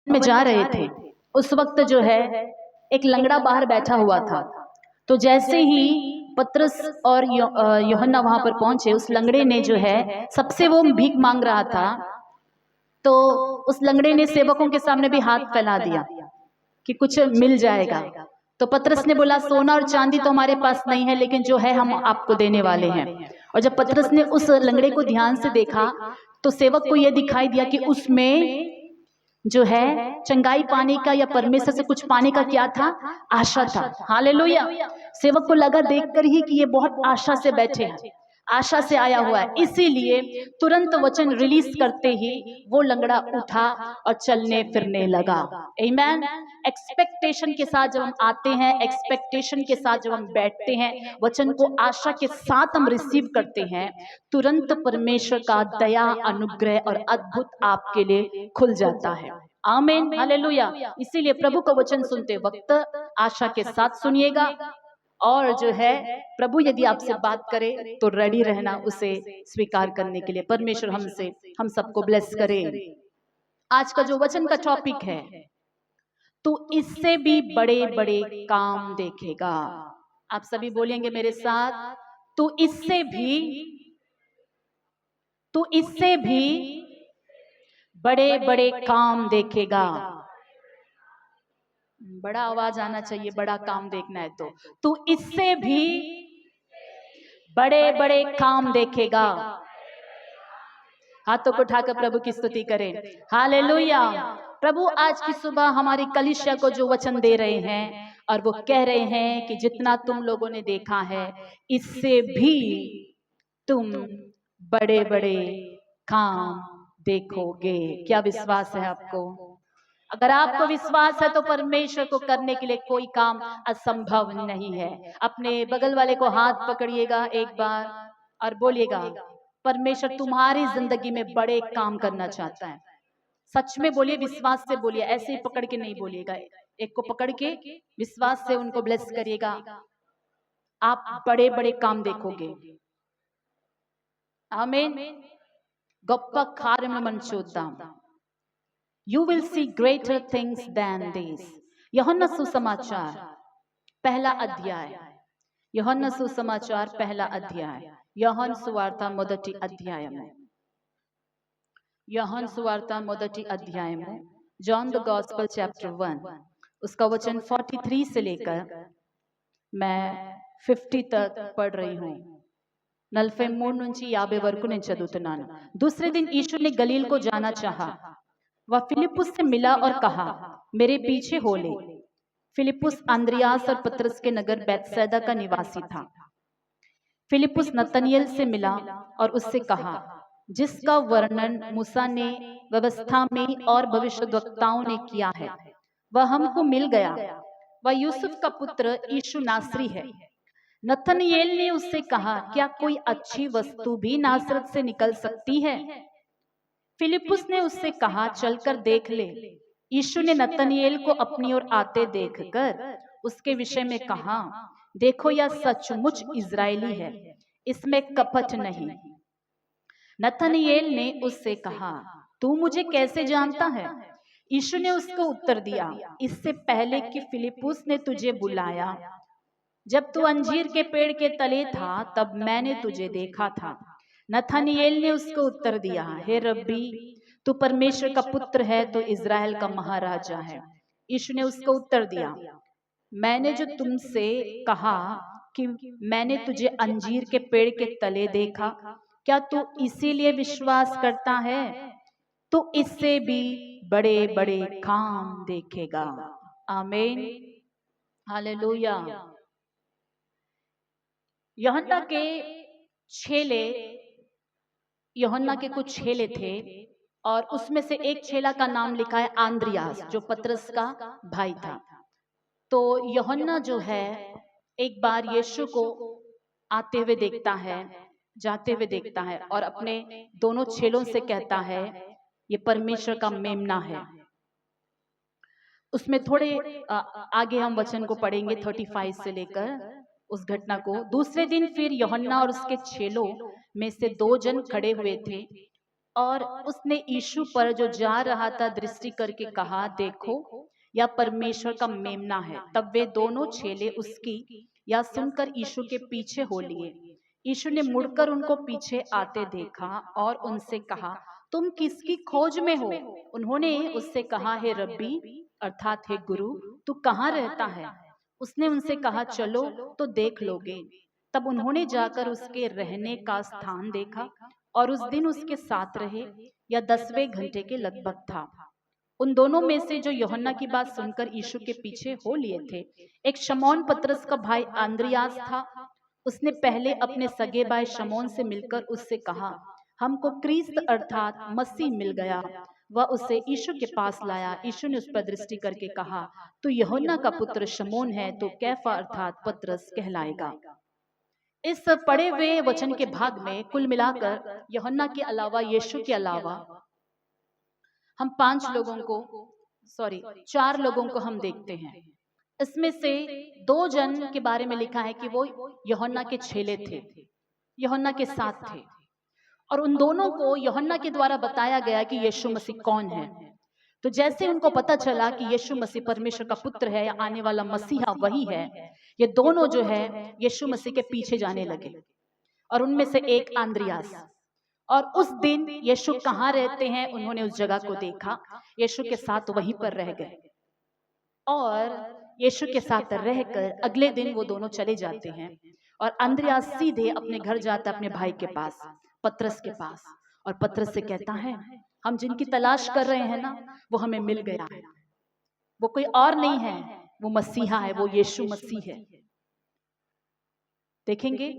में जा रहे थे, उस वक्त जो है एक लंगड़ा बाहर बैठा हुआ था। तो जैसे ही पतरस और यूहन्ना वहां पर पहुंचे, उस लंगड़े ने जो है सबसे वो भीख मांग रहा था, तो उस लंगड़े ने सेवकों के सामने भी हाथ फैला दिया कि कुछ मिल जाएगा। तो पतरस ने बोला, सोना और चांदी तो हमारे पास नहीं है, लेकिन जो है हम आपको देने वाले हैं। और जब पतरस ने उस लंगड़े को ध्यान से देखा तो सेवक को यह दिखाई दिया कि उसमें जो है चंगाई पाने का या परमेश्वर से कुछ पाने का क्या था, आशा था। हालेलुया। सेवक को लगा देखकर ही कि ये बहुत आशा से बैठे हैं, आशा से आया हुआ है, इसीलिए तुरंत वचन रिलीज करते ही वो लंगड़ा उठा और चलने फिरने लगा। आमीन। एक्सपेक्टेशन के साथ जब हम आते हैं, एक्सपेक्टेशन के साथ जब हम बैठते हैं, वचन को आशा के साथ हम रिसीव करते हैं, तुरंत परमेश्वर का दया, अनुग्रह और अद्भुत आपके लिए खुल जाता है। आमीन, हालेलुया। इसीलिए प्रभु का वचन सुनते वक्त आशा के साथ सुनिएगा, और जो है प्रभु यदि आपसे बात करे तो रेडी रहना उसे स्वीकार करने के लिए। परमेश्वर हम सबको ब्लेस करे। आज का जो वचन का टॉपिक है, तो इससे भी बड़े बड़े काम देखेगा। आप सभी बोलेंगे मेरे साथ, तो इससे भी बड़े बड़े काम देखेगा। बड़ा आवाज आना चाहिए, बड़ा काम देखना है तो इससे भी बड़े बड़े काम देखेगा। हाथों को उठाकर प्रभु की स्तुति करें। हालेलुया। प्रभु आज की सुबह हमारी कलीसिया को जो वचन दे रहे हैं, और वो कह रहे हैं कि जितना तुम लोगों ने देखा है, इससे भी तुम बड़े बड़े काम देखोगे। क्या विश्वास है आपको? अगर आपको विश्वास है तो परमेश्वर को करने के लिए कोई काम असंभव नहीं है। अपने बगल वाले को हाथ पकड़िएगा एक बार और बोलिएगा, परमेश्वर तुम्हारी जिंदगी में बड़े काम करना चाहता है। सच में बोलिए, विश्वास से बोलिए, ऐसे ही पकड़ के नहीं बोलिएगा। एक को पकड़ के विश्वास से उनको ब्लेस करिएगा, आप बड़े बड़े काम देखोगे। आमीन। गप्पा कार्य मन చూద్దాం। You will see greater things than these. यूहन्ना सुसमाचार पहला अध्याय, यूहन्ना सुसमाचार पहला अध्याय, యోహాను సువార్త మొదటి అధ్యాయము, యోహాను సువార్త మొదటి అధ్యాయము, जॉन द गॉस्पेल चैप्टर 1, उसका वचन 43 से लेकर मैं 50 तक पढ़ रही हूँ। 43 నుంచి 50 వరకు నేను చదువుతున్నాను। दूसरे दिन यीशु ने गलील को जाना चाहा। वह फिलिप्पुस से मिला और कहा, मेरे पीछे हो ले। फिलिप्पुस अंद्रियास और पतरस के नगर बैतसैदा का निवासी था। फिलिप्पुस नतनएल से मिला और उससे कहा, जिसका वर्णन मूसा ने व्यवस्था में और भविष्यद्वक्ताओं ने किया है, वह हमको मिल गया। वह यूसुफ का पुत्र यीशु नासरी है। नतनएल ने उससे कहा, क्या कोई अच्छी वस्तु भी नासरत से निकल सकती है? फिलिप्पुस ने उससे कहा, चलकर देख ले। यीशु ने नतनएल को अपनी ओर आते देखकर उसके विषय में कहा, देखो यह सचमुच इजरायली है, इसमें कपट नहीं। नतनएल ने उससे कहा, तू मुझे कैसे जानता है? यीशु ने उसको उत्तर दिया, इससे पहले कि फिलिप्पुस ने तुझे बुलाया, जब तू अंजीर के पेड़ के तले था, तब मैंने तुझे देखा था। नतनएल ने उसको उत्तर दिया, हे रब्बी, तू परमेश्वर का पुत्र है, तो इज़राइल का महाराजा है। यीशु ने उसको उत्तर दिया, मैंने जो तुमसे कहा कि मैंने तुझे अंजीर के पेड़ के तले देखा, क्या तू इसीलिए विश्वास करता है? तो इससे भी बड़े बड़े काम देखेगा। आमीन, हालेलुया। यूहन्ना के छेले, यूहन्ना के कुछ छेले थे, और उसमें से एक छेला का नाम लिखा है आंद्रियास, जो पतरस का भाई था। तो यूहन्ना जो है एक बार यीशु को आते हुए देखता है, जाते हुए देखता है, और अपने दोनों छेलों से कहता है, ये परमेश्वर का मेमना है। उसमें थोड़े आगे हम वचन को पढ़ेंगे 35 से लेकर उस घटना को। दूसरे दिन फिर यूहन्ना और उसके छेलों में से 2 जन खड़े हुए थे और उसने यीशु पर जो जा रहा था दृष्टि करके कहा, देखो यह परमेश्वर का मेमना है। तब वे दोनों चेले उसकी यह सुनकर यीशु के पीछे हो लिए। यीशु ने मुड़कर उनको पीछे आते देखा और उनसे कहा, तुम किसकी खोज में हो? उन्होंने उससे कहा, हे रब्बी अर्थात हे गुरु, तू कहाँ रहता है? उसने उनसे कहा, चलो तो देख लोगे। तब उन्होंने जाकर उसके रहने का स्थान देखा और उस दिन उसके साथ रहे। या 10वें घंटे के लगभग था। उन दोनों में से जो यूहन्ना की बात सुनकर यीशु के पीछे हो लिए थे, एक शमौन पतरस का भाई अंद्रियास था। उसने पहले अपने सगे भाई शमौन से मिलकर उससे कहा, हमको क्रिस्त अर्थात मसीह मिल गया। वह उसे यीशु के पास लाया। यीशु ने उस पर दृष्टि करके कहा, तू यूहन्ना का पुत्र शमौन है, तो कैफा अर्थात पतरस कहलाएगा। इस पढ़े हुए वचन के भाग में कुल मिलाकर यूहन्ना के अलावा, यीशु के अलावा हम 4 लोगों को हम देखते हैं। इसमें से 2 जन के बारे में लिखा है कि वो यूहन्ना के चेले थे, यूहन्ना के साथ थे, और उन दोनों को यूहन्ना के द्वारा बताया गया कि यीशु मसीह कौन है। तो जैसे उनको पता चला कि यीशु मसीह परमेश्वर का पुत्र है या आने वाला मसीहा वही है, ये दोनों जो है यीशु मसीह के पीछे जाने लगे। और उनमें से एक अंद्रियास। और उस दिन यीशु कहाँ रहते हैं, उन्होंने उस जगह को देखा, यीशु के साथ वहीं पर रह गए। और यीशु के साथ रहकर अगले दिन वो दोनों चले जाते हैं और अंद्रियास सीधे अपने घर जाता है, अपने भाई के पास, पतरस के पास, और पतरस से कहता है, हम जिनकी तलाश कर रहे हैं ना, वो हमें मिल गया है। वो कोई और नहीं है, वो मसीहा है, वो यीशु मसीह है। देखेंगे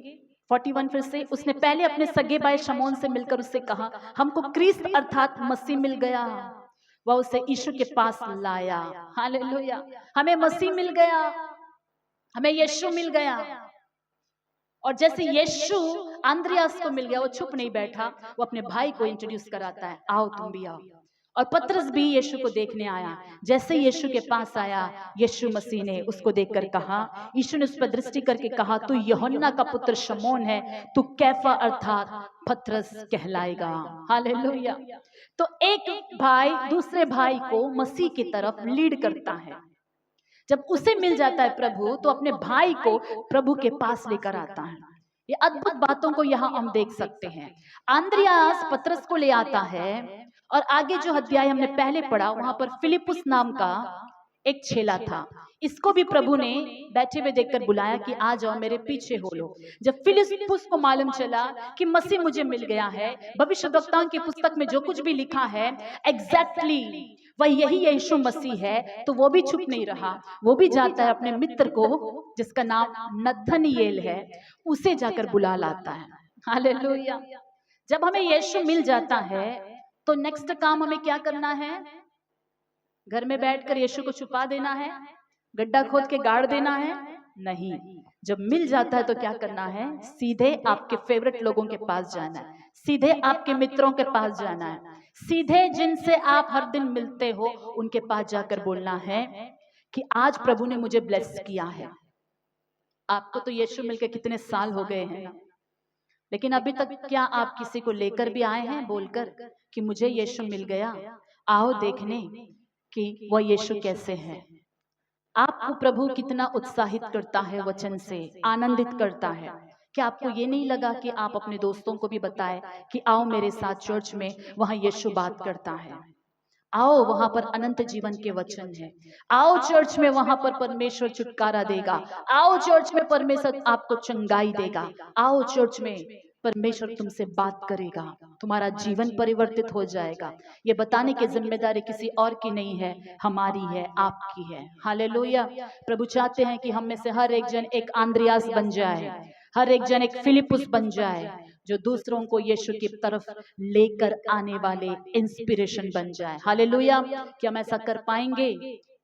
41 फिर से, उसने पहले अपने सगे भाई शमौन से मिलकर उससे कहा, हमको क्रिस्त अर्थात मसीह मिल गया। वह उसे यीशु के पास लाया। हालेलुया, हमें मसीह मिल गया, हमें यीशु मिल गया। और जैसे यीशु अंद्रियास को मिल गया, वो चुप नहीं बैठा, वो अपने भाई को इंट्रोड्यूस कराता है, आओ तुम भी आओ। और पतरस भी यीशु को देखने आया। जैसे यीशु के पास आया, यीशु मसीह ने उसको देखकर कहा, यीशु ने उस पर दृष्टि करके कहा, तू यूहन्ना का पुत्र शमौन है, तू कैफा अर्थात पतरस कहलाएगा। हालेलुया। तो एक भाई दूसरे भाई को मसीह की तरफ लीड करता है। जब उसे मिल जाता है प्रभु, तो अपने भाई को प्रभु के पास लेकर आता है। ये अद्भुत बातों को यहाँ हम देख सकते हैं। अंद्रियास पतरस को ले आता है, और आगे जो अध्याय हमने पहले पढ़ा, वहां पर फिलिपुस नाम का एक चेला था। इसको भी प्रभु ने बैठे हुए देखकर बुलाया कि आ जाओ, मेरे पीछे हो लो। जब फिलिपुस को मालूम चला कि मसीह मुझे मिल गया है, भविष्यद्वक्ताओं की पुस्तक में जो कुछ भी लिखा है एग्जैक्टली वह यही यीशु मसीह है, तो वो भी चुप नहीं रहा। वो भी जाता है अपने मित्र को, जिसका नाम नथनएल है, उसे जाकर बुला लाता है। हालेलुया। जब हमें यीशु मिल जाता है, तो नेक्स्ट काम हमें क्या करना है? घर में बैठकर यीशु को छुपा देना है, गड्ढा खोद के गाड़ देना है? नहीं। जब मिल जाता है तो क्या करना है? सीधे आपके फेवरेट लोगों के पास जाना है, सीधे आपके मित्रों के पास जाना है, सीधे जिनसे आप हर दिन मिलते हो उनके पास जाकर बोलना है कि आज प्रभु ने मुझे ब्लेस किया है। आपको तो यीशु मिलकर कितने साल हो गए हैं, लेकिन अभी तक क्या आप किसी को लेकर भी आए हैं बोलकर कि मुझे यीशु मिल गया, आओ देखने कि वह यीशु कैसे है। आपको प्रभु कितना उत्साहित करता है, वचन से आनंदित करता है। क्या आपको ये नहीं लगा कि आप अपने दोस्तों को भी बताएं कि आओ मेरे साथ चर्च में, वहां यीशु बात करता है, आओ वहां पर अनंत जीवन के वचन है, आओ चर्च में, वहां पर परमेश्वर छुटकारा देगा, आओ चर्च में परमेश्वर आपको चंगाई देगा, आओ चर्च में परमेश्वर तुमसे बात करेगा, तुम्हारा जीवन परिवर्तित हो जाएगा। ये बताने की जिम्मेदारी किसी और की नहीं है, हमारी है, आपकी है। हालेलुया। प्रभु चाहते हैं कि हम में से हर एक जन एक अंद्रियास बन जाए, हर एक जन एक फिलिपुस बन जाए, जो दूसरों को यीशु की तरफ लेकर आने वाले इंस्पिरेशन बन जाए। हालेलुया। क्या हम ऐसा कर पाएंगे?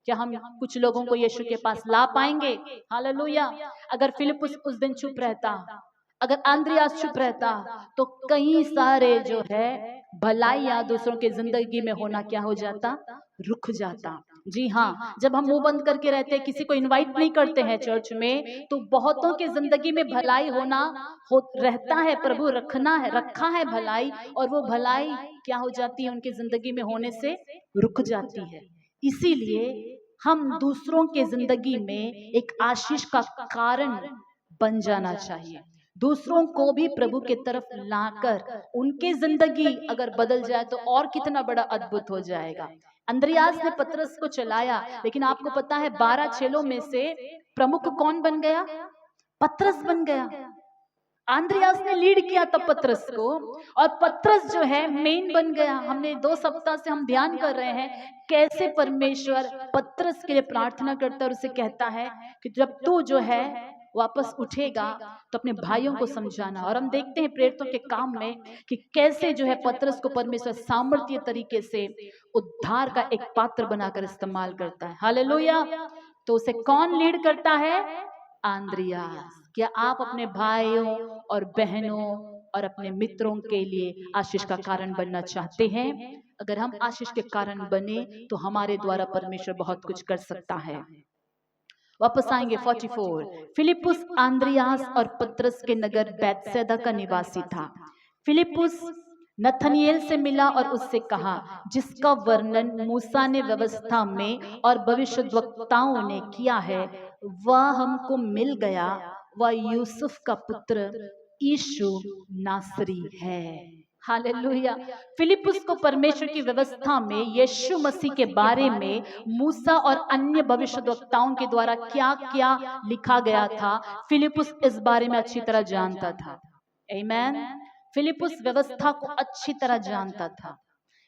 क्या हम कुछ लोगों को यीशु के पास ला पाएंगे? हालेलुया। अगर फिलिपुस उस दिन चुप रहता, अगर अंद्रियास चुप रहता, तो कई सारे जो है भलाइयां दूसरों के जिंदगी में होना क्या हो जाता? रुक जाता। जी हाँ, जब हम मुंह बंद करके रहते हैं, किसी को इनवाइट नहीं करते हैं चर्च में, तो बहुतों के जिंदगी में भलाई होना रहता है। प्रभु रखा है भलाई, और वो भलाई क्या हो जाती है, उनकी जिंदगी में होने से रुक जाती है। इसीलिए हम दूसरों के जिंदगी में एक आशीष का कारण बन जाना चाहिए। दूसरों को भी प्रभु की तरफ लाकर उनकी जिंदगी अगर बदल जाए तो और कितना बड़ा अद्भुत हो जाएगा। अंद्रयास ने पतरस को चलाया, लेकिन आपको पता है 12 चेलों में से प्रमुख कौन बन गया? पतरस बन गया। आंद्रियास ने लीड किया था पतरस को, और पतरस जो है मेन बन गया। हमने 2 सप्ताह से हम ध्यान कर रहे हैं कैसे परमेश्वर पतरस के लिए प्रार्थना करता है और उसे कहता है कि जब तू जो है वापस उठेगा तो अपने भाइयों को समझाना। और हम देखते हैं प्रेरितों के काम में कि कैसे जो है पतरस को परमेश्वर सामर्थ्य तरीके से उद्धार का एक पात्र बनाकर इस्तेमाल करता है। हालेलुया। तो उसे कौन लीड करता है? आंद्रियास। क्या आप अपने भाइयों और बहनों और अपने मित्रों के लिए आशीष का कारण बनना चाहते हैं? अगर हम आशीष के कारण बने तो हमारे द्वारा परमेश्वर बहुत कुछ कर सकता है। वापस आएंगे 44। फिलिपुस आंद्रियास और पतरस के नगर बैतसैदा का निवासी था। फिलिपुस नथनिएल से मिला और उससे कहा, जिसका वर्णन मूसा ने व्यवस्था में और भविष्यद्वक्ताओं ने किया है, वह हमको मिल गया। वह यूसुफ का पुत्र यीशु नासरी है। हालेलुया। फिलिपुस को परमेश्वर की व्यवस्था में यीशु मसीह के बारे में मूसा और अन्य भविष्यद्वक्ताओं के द्वारा क्या क्या लिखा गया था, फिलिपुस इस बारे में अच्छी तरह जानता था। आमीन। फिलिपुस व्यवस्था को अच्छी तरह जानता था,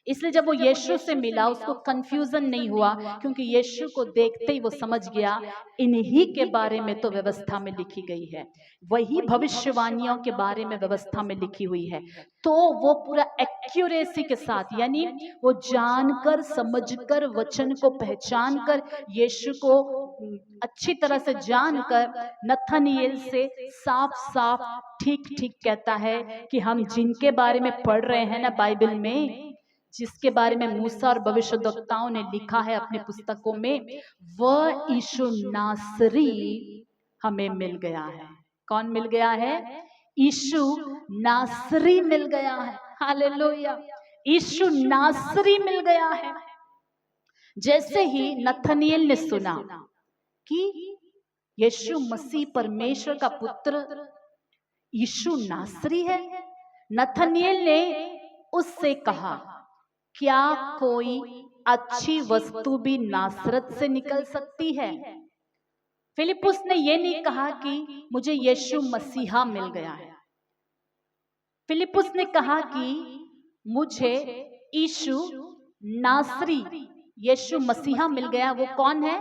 इसलिए जब वो यीशु से मिला उसको कंफ्यूजन नहीं हुआ, क्योंकि यीशु को देखते ही वो समझ गया इन्हीं के बारे में तो व्यवस्था में लिखी गई है, वही भविष्यवाणियों के बारे में व्यवस्था में लिखी हुई है। तो वो पूरा एक्यूरेसी के साथ, यानी वो जानकर समझकर वचन को पहचानकर यीशु को अच्छी तरह से जानकर नथनिएल से साफ साफ ठीक ठीक कहता है कि हम जिनके बारे में पढ़ रहे हैं ना बाइबल में, जिसके बारे में मूसा और भविष्यद्वक्ताओं ने लिखा है अपने पुस्तकों में, वह यीशु नासरी हमें मिल गया है। कौन मिल गया है? यीशु नासरी मिल गया है। हालेलुया। यीशु नासरी मिल गया है। जैसे ही नथनिएल ने सुना कि यीशु मसीह परमेश्वर का पुत्र यीशु नासरी है, नथनिएल ने उससे कहा, क्या कोई अच्छी वस्तु भी नासरत से निकल सकती है? फिलिपुस ने यह नहीं कहा कि मुझे यीशु मसीहा मिल गया है। फिलिपुस ने कहा कि मुझे यीशु नासरी, यीशु मसीहा मिल गया। वो कौन है?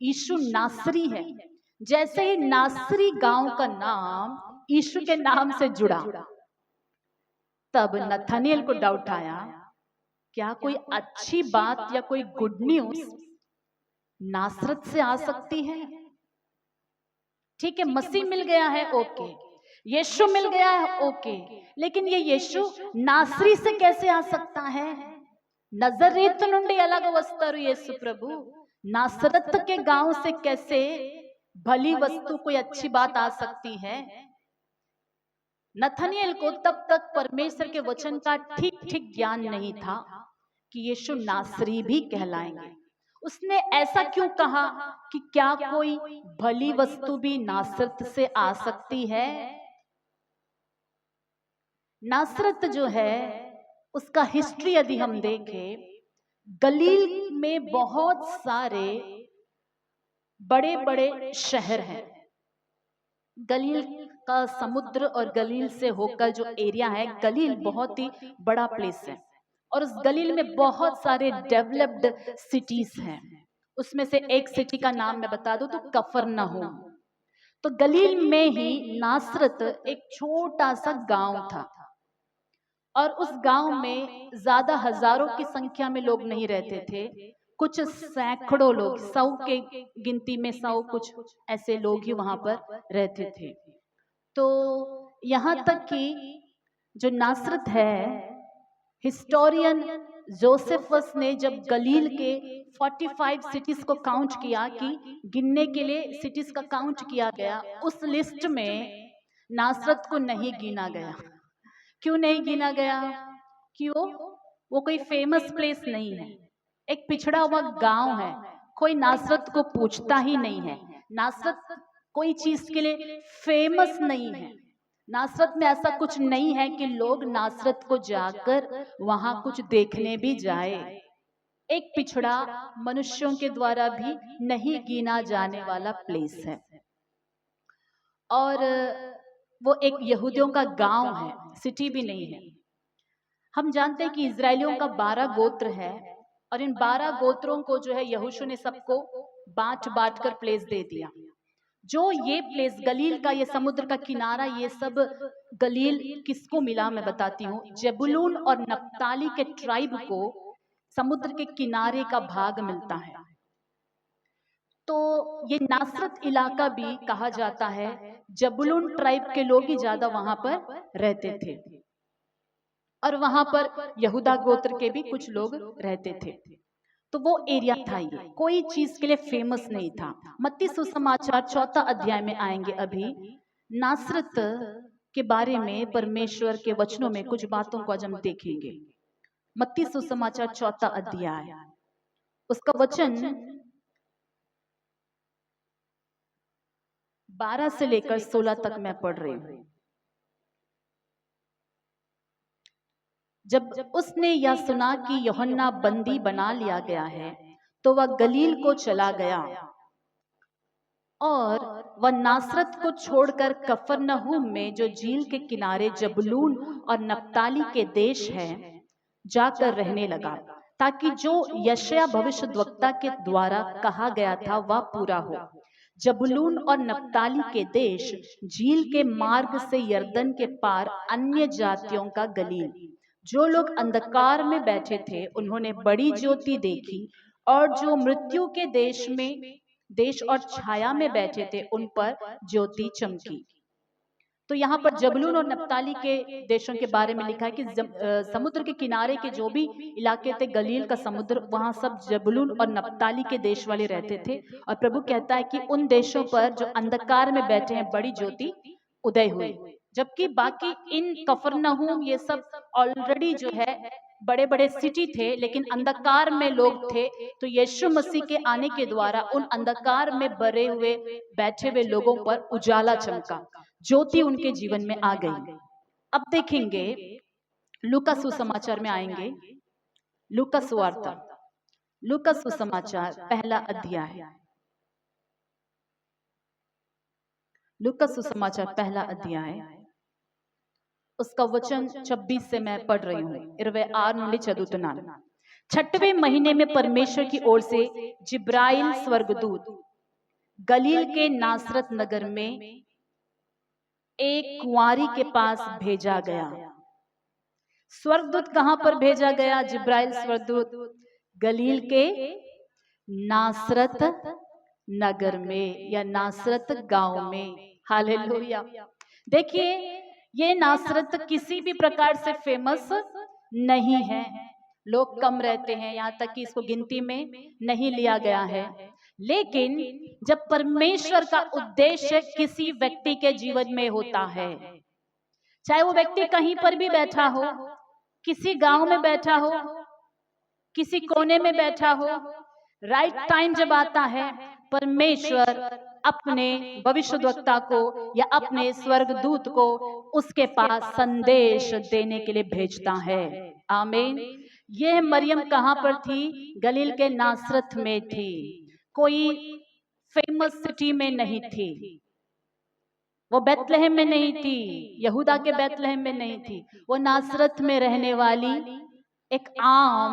यीशु नासरी है। जैसे ही नासरी गांव का नाम यीशु के नाम से जुड़ा, तब नथनिएल को डाउट आया, क्या कोई अच्छी बात या कोई गुड न्यूज नासरत से आ सकती है? ठीक है, मसीह मिल गया है, ओके, यीशु मिल गया है, ओके, लेकिन ये यीशु नासरी से कैसे आ सकता है? नजरेत నుండి ఎలాగ వస్తారు యేసు प्रभु? नासरत के गांव से कैसे भली वस्तु कोई अच्छी बात आ सकती है? नथनिएल को तब तक परमेश्वर के वचन का ठीक ठीक ज्ञान नहीं था कि यीशु नासरी भी कहलाएंगे। उसने ऐसा क्यों कहा कि क्या कोई भली वस्तु भी नासरत से आ सकती है? नासरत जो है उसका हिस्ट्री यदि हम देखें, गलील में बहुत सारे बड़े बड़े शहर हैं। गलील का समुद्र और गलील से होकर जो एरिया है, गलील बहुत ही बड़ा प्लेस है, और उस गलील में बहुत सारे डेवलप्ड सिटीज हैं। उसमें से एक सिटी का नाम मैं बता दूं तो कफरनहूम। तो गलील में ही नासरत एक छोटा सा गांव था, और उस गांव में ज्यादा हजारों की संख्या में लोग नहीं रहते थे, कुछ सैकड़ों लोग, 100 के गिनती में 100 कुछ ऐसे लोग ही वहां पर रहते थे। तो यहाँ तक कि जो नासरत है, हिस्टोरियन जोसेफस ने जब गलील के 45 सिटीज को काउंट किया, कि गिनने के लिए सिटीज का काउंट किया गया, उस लिस्ट में नासरत को नहीं गिना गया। क्यों नहीं गिना गया? क्यों? वो कोई फेमस प्लेस नहीं है, एक पिछड़ा हुआ गांव है। कोई नासरत को पूछता ही नहीं है। नासरत कोई चीज के लिए फेमस नहीं है। नासरत में ऐसा कुछ नहीं है कि लोग नासरत को जाकर वहां कुछ देखने भी जाए। एक पिछड़ा, मनुष्यों के द्वारा भी नहीं गिना जाने वाला प्लेस है। और वो एक यहूदियों का गांव है, सिटी भी नहीं है। हम जानते हैं कि इजरायलियों का 12 गोत्र है, और इन 12 गोत्रों को जो है यहोशू ने सबको बांट बांट कर प्लेस दे दिया। जो ये प्लेस गलील का, ये समुद्र का किनारा, ये सब गलील किसको मिला मैं बताती हूँ। जेबुलून और नप्ताली के ट्राइब को समुद्र के किनारे का भाग मिलता है। तो ये नासरत इलाका भी कहा जाता है। जबुलून ट्राइब के लोग ही ज्यादा वहां पर रहते थे, और वहां पर यहूदा गोत्र के भी कुछ लोग रहते थे। तो वो एरिया था, ये कोई चीज के लिए फेमस नहीं था। मत्ती सुसमाचार 4 अध्याय में आएंगे अभी। नासरत के बारे में परमेश्वर के वचनों में कुछ बातों को आज हम देखेंगे। मत्ती सुसमाचार 4 अध्याय, उसका वचन 12 से लेकर 16 तक मैं पढ़ रही हूँ। जब उसने यह सुना कि यूहन्ना बंदी बना लिया गया है, तो वह गलील को चला गया, और वह नासरत को छोड़कर कफरनहूम में, जो झील के किनारे जबूलून और नप्ताली के देश है, जाकर रहने लगा, ताकि जो यशायाह भविष्यद्वक्ता के द्वारा कहा गया था वह पूरा हो। जबूलून और नप्ताली के देश, झील के मार्ग से यरदन के पार अन्य जातियों का गलील। जो लोग अंधकार में बैठे थे उन्होंने बड़ी ज्योति देखी, और जो मृत्यु के देश और छाया में बैठे थे उन पर ज्योति चमकी। तो यहाँ पर जबूलून और नप्ताली के देशों के बारे में लिखा है कि समुद्र के किनारे के जो भी इलाके थे, गलील का समुद्र, वहां सब जबूलून और नप्ताली के देश वाले रहते थे। और प्रभु कहता है कि उन देशों पर जो अंधकार में बैठे हैं बड़ी ज्योति उदय हुई। जबकि बाकी इन कफरनहूम ये सब ऑलरेडी जो है बड़े बड़े सिटी थे, लेकिन अंधकार में लोग थे। तो यीशु मसीह के आने के द्वारा उन अंधकार में भरे हुए बैठे हुए लोगों पर उजाला चमका, ज्योति उनके जीवन में आ गई। अब देखेंगे लूका सुसमाचार में आएंगे। लूका सुवार्ता, लूका सुसमाचार 1 अध्याय, लूका सुसमाचार 1 अध्याय, उसका वचन 26 से मैं पढ़ रही हूँ। 26 నుండి చదువుతున్నాను। 6वें महीने में परमेश्वर की ओर से जिब्राइल स्वर्गदूत गलील के नासरत नगर में एक कुंवारी के पास भेजा गया। स्वर्गदूत कहां पर भेजा गया? जिब्राइल स्वर्गदूत गलील के नासरत नगर में या नासरत गांव में। हालेलुया। देखिए, ये नासरत किसी भी प्रकार से फेमस नहीं है, लोग कम रहते हैं, यहाँ तक कि इसको गिनती में नहीं लिया गया है। लेकिन जब परमेश्वर का उद्देश्य किसी व्यक्ति के जीवन में होता है, चाहे वो व्यक्ति कहीं पर भी बैठा हो, किसी गांव में बैठा हो, किसी कोने में बैठा हो, राइट टाइम जब आता है, परमेश्वर अपने भविष्यद्वक्ता को या अपने स्वर्गदूत को उसके पास संदेश देने के लिए भेजता है। आमीन। यह मरियम कहां पर थी? गलील के नासरत में थी, कोई फेमस सिटी में नहीं थी। वो बैतलहम में नहीं थी, यहूदा के बैतलहम में नहीं थी। वो नासरत में रहने वाली एक आम,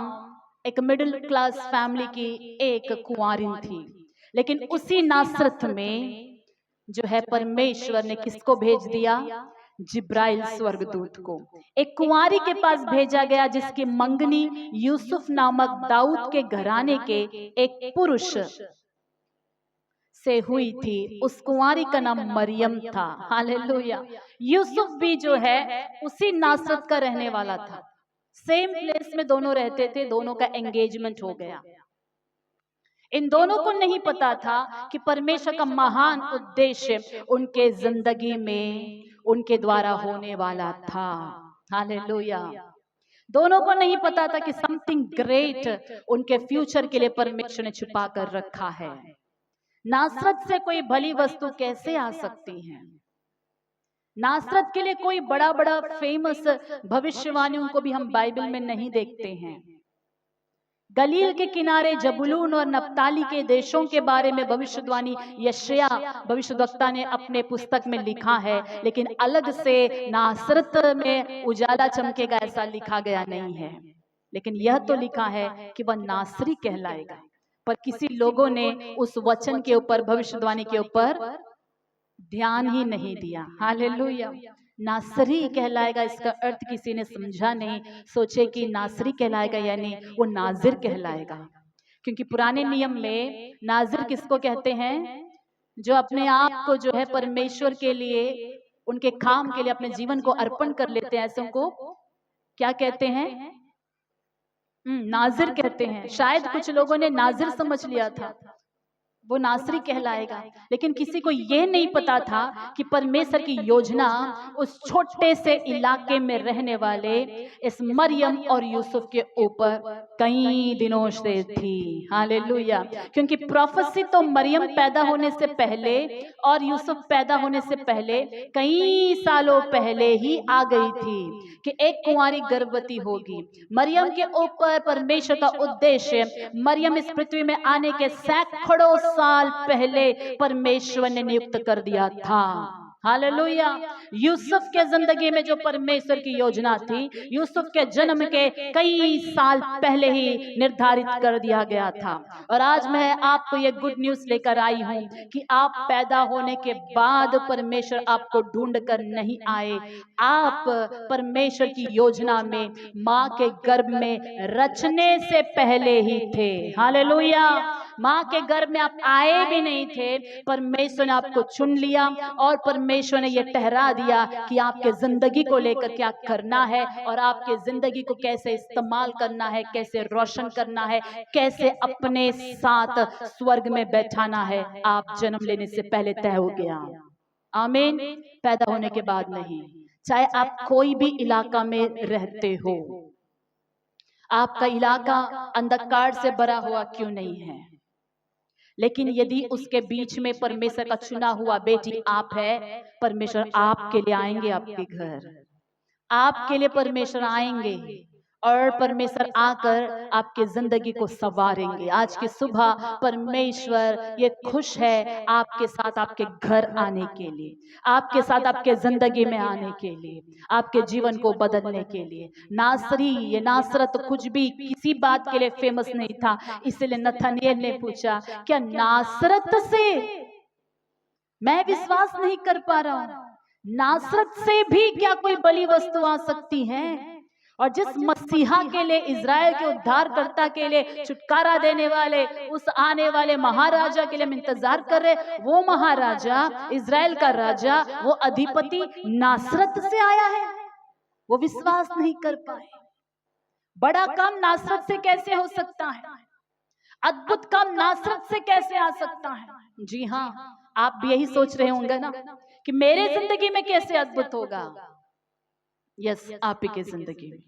एक मिडिल क्लास फैमिली की एक कुंवारिन थी। लेकिन उसी नासरत में जो है परमेश्वर ने किसको भेज दिया? जिब्राइल स्वर्गदूत को एक कुंवारी के पास भेजा गया, जिसकी मंगनी यूसुफ नामक दाऊद के घराने के एक पुरुष से हुई थी। उस कुंवारी का नाम मरियम था। हालेलुया। यूसुफ भी जो है उसी नासरत का रहने वाला था। सेम प्लेस में दोनों रहते थे, दोनों का एंगेजमेंट हो गया। इन दोनों को नहीं पता था कि परमेश्वर का महान उद्देश्य उनके जिंदगी में उनके द्वारा होने वाला था। हालेलुया। दोनों को नहीं पता था कि समथिंग ग्रेट उनके फ्यूचर के लिए परमेश्वर ने छुपा कर रखा है। नासरत से कोई भली वस्तु कैसे आ सकती है? नासरत के लिए कोई बड़ा बड़ा फेमस भविष्यवाणियों को भी हम बाइबल में नहीं देखते हैं। गलील के किनारे जबूलून और नप्ताली के देशों के बारे में भविष्यवाणी यशायाह भविष्यद्वक्ता ने अपने पुस्तक में लिखा है, लेकिन अलग से नासरत में उजाला चमकेगा ऐसा लिखा गया नहीं है। लेकिन यह तो लिखा है कि वह नासरी कहलाएगा। पर किसी लोगों ने उस वचन के ऊपर, भविष्यवाणी के ऊपर ध्यान ही नहीं दिया। हालेलुया। नासरी कहलाएगा, इसका अर्थ किसी ने समझा नहीं। सोचे कि नासरी कहलाएगा यानी वो नाजिर कहलाएगा, क्योंकि पुराने नियम में नाजिर किसको कहते हैं? जो अपने आप को जो है परमेश्वर के लिए, उनके काम के लिए अपने जीवन को अर्पण कर लेते हैं, ऐसे को क्या कहते हैं? नाजिर कहते हैं। शायद कुछ लोगों ने नाजिर समझ लिया था, वो नासरी कहलाएगा। लेकिन किसी को ये नहीं पता था कि परमेश्वर की योजना उस छोटे से इलाके में रहने वाले इस मरियम और यूसुफ के ऊपर कई दिनों से थी। हालेलुया। क्योंकि प्रोफेसी तो मरियम पैदा होने से पहले और यूसुफ पैदा होने से पहले कई सालों पहले ही आ गई थी कि एक कुंवारी गर्भवती होगी। मरियम के ऊपर परमेश्वर का उद्देश्य, मरियम इस पृथ्वी में आने के सैकड़ों साल पहले परमेश्वर ने नियुक्त कर दिया था। हालेलुया। यूसुफ के जिंदगी में जो परमेश्वर की योजना थी, यूसुफ के जन्म के कई साल पहले ही निर्धारित कर दिया गया था। और आज मैं आपको ये गुड न्यूज लेकर आई हूं कि आप पैदा होने के बाद परमेश्वर आपको ढूंढ कर नहीं आए। आप परमेश्वर की योजना में माँ के गर्भ में रचने से पहले ही थे। हालेलुया। माँ के गर्भ में आप आए भी नहीं थे, परमेश्वर ने आपको चुन लिया और परमेश्वर ने यह ठहरा दिया कि आपके जिंदगी को लेकर क्या करना है और आपके जिंदगी को कैसे इस्तेमाल करना है, कैसे रोशन करना है, कैसे अपने साथ स्वर्ग में बैठाना है। आप जन्म लेने से पहले तय हो गया। आमीन। पैदा होने के बाद नहीं। चाहे आप कोई भी इलाका में रहते हो, आपका इलाका अंधकार से भरा हुआ क्यों नहीं है, लेकिन यदि उसके बीच में परमेश्वर का चुना हुआ बेटी आप है, परमेश्वर आपके लिए आएंगे। आपके घर आपके लिए परमेश्वर आएंगे और परमेश्वर आकर आपके जिंदगी को संवारेंगे। आज की सुबह परमेश्वर ये खुश है आपके साथ, आपके घर आने के लिए, आपके साथ आपके जिंदगी में आने के लिए, आपके जीवन को बदलने के लिए। नासरी, ये नासरत कुछ भी किसी बात के लिए फेमस नहीं था, इसलिए नथानिएल ने पूछा, क्या नासरत से? मैं विश्वास नहीं कर पा रहा हूं, नासरत से भी क्या कोई बली वस्तु आ सकती है? और जिस मसीहा के लिए, इज़राइल के उद्धारकर्ता के लिए, छुटकारा देने वाले उस आने वाले महाराजा के लिए हम इंतजार कर रहे, वो महाराजा, इज़राइल का राजा, वो अधिपति नासरत से आया है। वो विश्वास नहीं कर पाए। बड़ा काम नासरत से कैसे हो सकता है? अद्भुत काम नासरत से कैसे आ सकता है? जी हाँ, आप भी यही सोच रहे होंगे ना कि मेरे जिंदगी में कैसे अद्भुत होगा। यस, आप ही के जिंदगी में,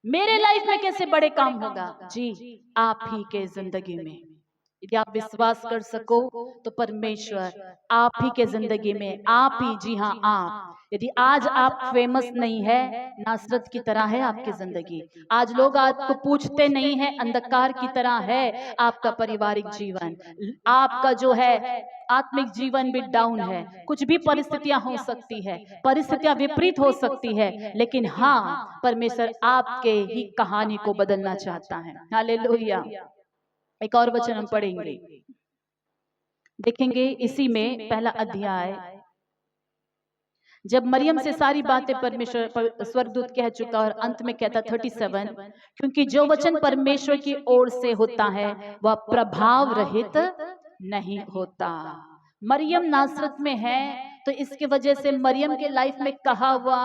मेरे लाइफ में कैसे बड़े काम होगा। जी, आप ही के जिंदगी में। यदि आप विश्वास कर सको तो परमेश्वर आप ही के जिंदगी में, आप ही, जी हाँ आप। यदि आज आप फेमस नहीं है, नासरत की तरह है आपकी जिंदगी। आज लोग आपको पूछते नहीं है, अंधकार की तरह है आपका पारिवारिक जीवन, आपका जो है आत्मिक जीवन भी डाउन है। कुछ भी परिस्थितियां हो सकती है, परिस्थितियां विपरीत हो सकती है, लेकिन हाँ, परमेश्वर आपके ही कहानी को बदलना चाहता है। हालेलुया। एक और वचन हम पढ़ेंगे, देखेंगे इसी में पहला अध्याय। जब मरियम से सारी बातें परमेश्वर स्वर्गदूत कह चुका और अंत में कहता 37, क्योंकि जो वचन परमेश्वर की ओर से होता है वह प्रभाव रहित नहीं होता। मरियम नासरत में है तो इसकी वजह से मरियम के लाइफ में कहा हुआ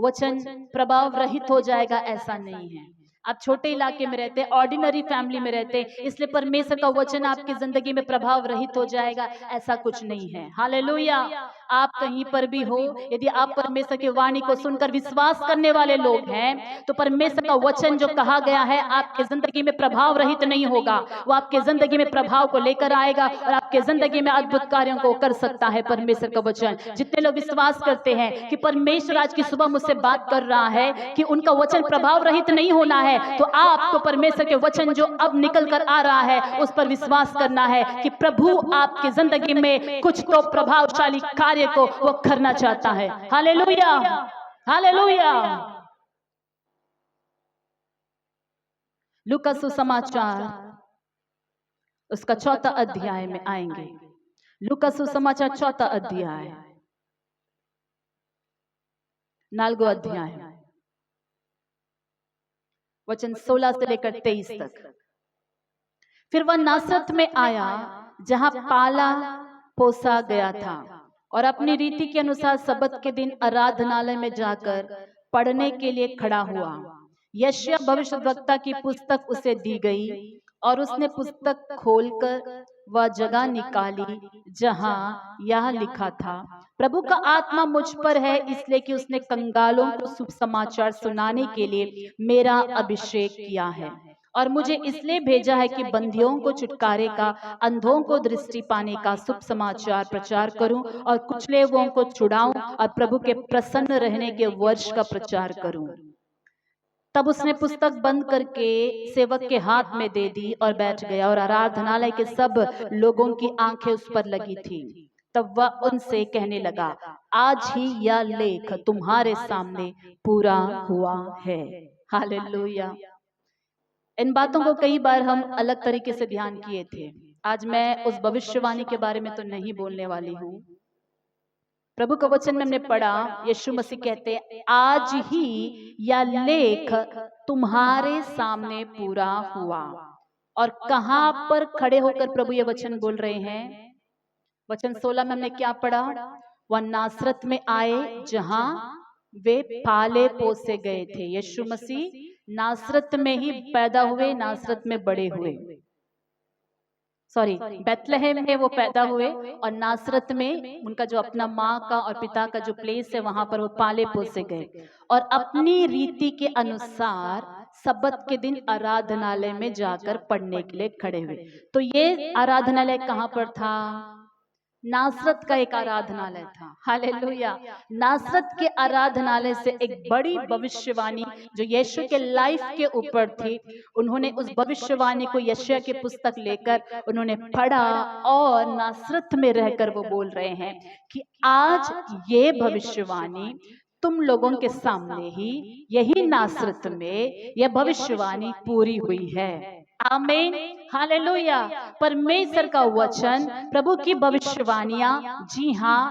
वचन प्रभाव रहित हो जाएगा, ऐसा नहीं है। आप छोटे इलाके में रहते, ऑर्डिनरी फैमिली में रहते, इसलिए परमेश्वर का वचन आपकी जिंदगी में प्रभाव रहित हो जाएगा, ऐसा कुछ नहीं है। हालेलुया। आप कहीं पर भी हो, यदि आप परमेश्वर की वाणी को सुनकर विश्वास करने वाले लोग हैं, तो परमेश्वर का वचन जो कहा गया है आपके जिंदगी में प्रभाव रहित नहीं होगा। वो आपके जिंदगी में प्रभाव को लेकर आएगा और आपके जिंदगी में अद्भुत कार्यों को कर सकता है परमेश्वर का वचन। जितने लोग विश्वास करते हैं कि परमेश्वर आज की सुबह मुझसे बात कर रहा है कि उनका वचन प्रभाव रहित नहीं होना है, तो आपको परमेश्वर के वचन जो अब निकल कर आ रहा है उस पर विश्वास करना है कि प्रभु आपकी जिंदगी में कुछ तो प्रभावशाली कार्य को वो करना चाहता है। Hallelujah, hallelujah. लूका सुसमाचार उसका 4था अध्याय में आएंगे। लूका सुसमाचार 4था अध्याय, 4 अध्याय, वचन 16 से लेकर 23 तक। फिर वह नासरत में आया जहां पाला पोसा गया था, और अपनी रीति के अनुसार सबत के दिन आराधनालय में जाकर पढ़ने के लिए खड़ा हुआ। यशायाह भविष्यद्वक्ता की पुस्तक उसे दी गई और उसने पुस्तक खोलकर वह जगह निकाली जहां यह लिखा था, प्रभु का आत्मा मुझ पर है, इसलिए कि उसने कंगालों को शुभ समाचार सुनाने के लिए मेरा अभिषेक किया है, और मुझे इसलिए भेजा है कि बंदियों को छुटकारे का, अंधों को दृष्टि पाने का शुभ समाचार प्रचार करूं, और कुचले हुओं को छुड़ाऊं, और प्रभु के प्रसन्न रहने के वर्ष का प्रचार करूं। तब उसने पुस्तक बंद करके सेवक के हाथ में दे दी और बैठ गया, और आराधनालय के सब लोगों की आंखें उस पर लगी थी। तब वह उनसे कहने लगा, आज ही यह लेख तुम्हारे सामने पूरा हुआ है। हालेलुया। इन बातों को कई बार हम अलग तरीके से ध्यान किए थे। आज मैं उस भविष्यवाणी के बारे में तो नहीं बोलने वाली हूँ। प्रभु का वचन में हमने पढ़ा, यीशु मसीह कहते हैं, आज ही यह लेख तुम्हारे सामने पूरा हुआ। और कहां पर खड़े होकर प्रभु ये वचन बोल रहे हैं? वचन 16 में हमने क्या पढ़ा? वह नासरत में आए जहां वे पाले पोसे गए थे। यीशु मसीह नासरत में ही पैदा हुए, नासरत में बड़े हुए, बेथलेहम में वो पैदा हुए, और नासरत में उनका जो अपना माँ का और पिता का जो प्लेस है वहां पर वो पाले पोसे गए, और अपनी रीति के अनुसार सबत के दिन आराधनालय में जाकर पढ़ने के लिए खड़े हुए। तो ये आराधनालय कहाँ पर था? नासरत का एक आराधनालय था। हालेलुया। नासरत के आराधनालय से एक बड़ी भविष्यवाणी जो यीशु के लाइफ के ऊपर थी, उन्होंने उस भविष्यवाणी को यशायाह की पुस्तक लेकर उन्होंने पढ़ा, और नासरत में रहकर वो बोल रहे हैं कि आज ये भविष्यवाणी तुम लोगों के सामने ही, यही नासरत में यह भविष्यवाणी पूरी हुई है। आमीन, हालेलुया। परमेश्वर का वचन, प्रभु की भविष्यवाणियां, जी हाँ,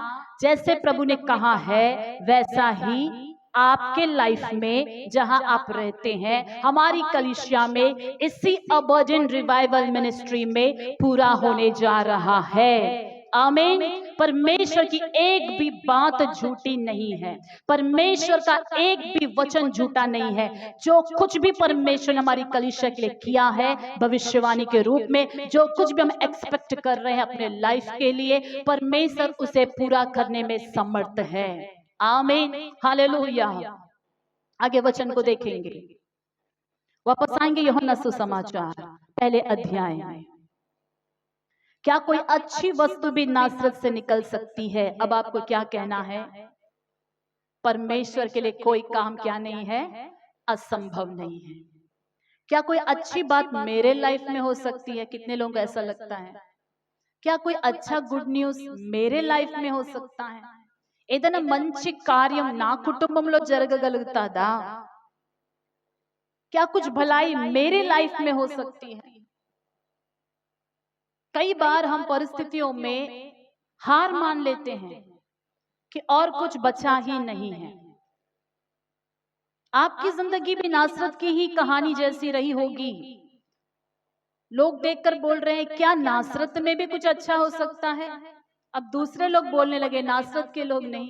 जैसे प्रभु ने कहा है वैसा ही आपके लाइफ में जहां आप रहते हैं, हमारी कलीसिया में, इसी अबर्डेंट रिवाइवल मिनिस्ट्री में पूरा होने जा रहा है। आमीन। परमेश्वर की एक भी बात झूठी नहीं है, परमेश्वर का एक भी वचन झूठा नहीं है। जो कुछ भी परमेश्वर ने हमारी कलीसिया के लिए किया है भविष्यवाणी के रूप में, जो कुछ भी हम एक्सपेक्ट कर रहे हैं अपने लाइफ के लिए, परमेश्वर उसे पूरा करने में समर्थ है। आमीन, हालेलुया। आगे वचन को देखेंगे, वापस आएंगे यूहन्ना सुसमाचार पहले अध्याय में। क्या कोई अच्छी वस्तु भी नासरत से निकल सकती है? अब आपको क्या कहना है? परमेश्वर के लिए कोई काम क्या नहीं है? असंभव नहीं है। क्या कोई अच्छी बात मेरे लाइफ में हो सकती है? कितने लोगों को ऐसा लगता है? क्या कोई अच्छा गुड न्यूज मेरे लाइफ में हो सकता है? ఏదైనా మంచి కార్యం నా కుటుంబంలో జరగగలుగుతాదా? क्या कुछ भलाई मेरे लाइफ में हो सकती है? कई बार हम परिस्थितियों में हार मान लेते हैं कि और कुछ बचा ही नहीं है। आपकी जिंदगी भी नासरत की ही कहानी जैसी रही होगी। लोग देखकर बोल रहे हैं क्या नासरत में भी कुछ अच्छा हो सकता है? अब दूसरे लोग बोलने लगे, नासरत के लोग नहीं,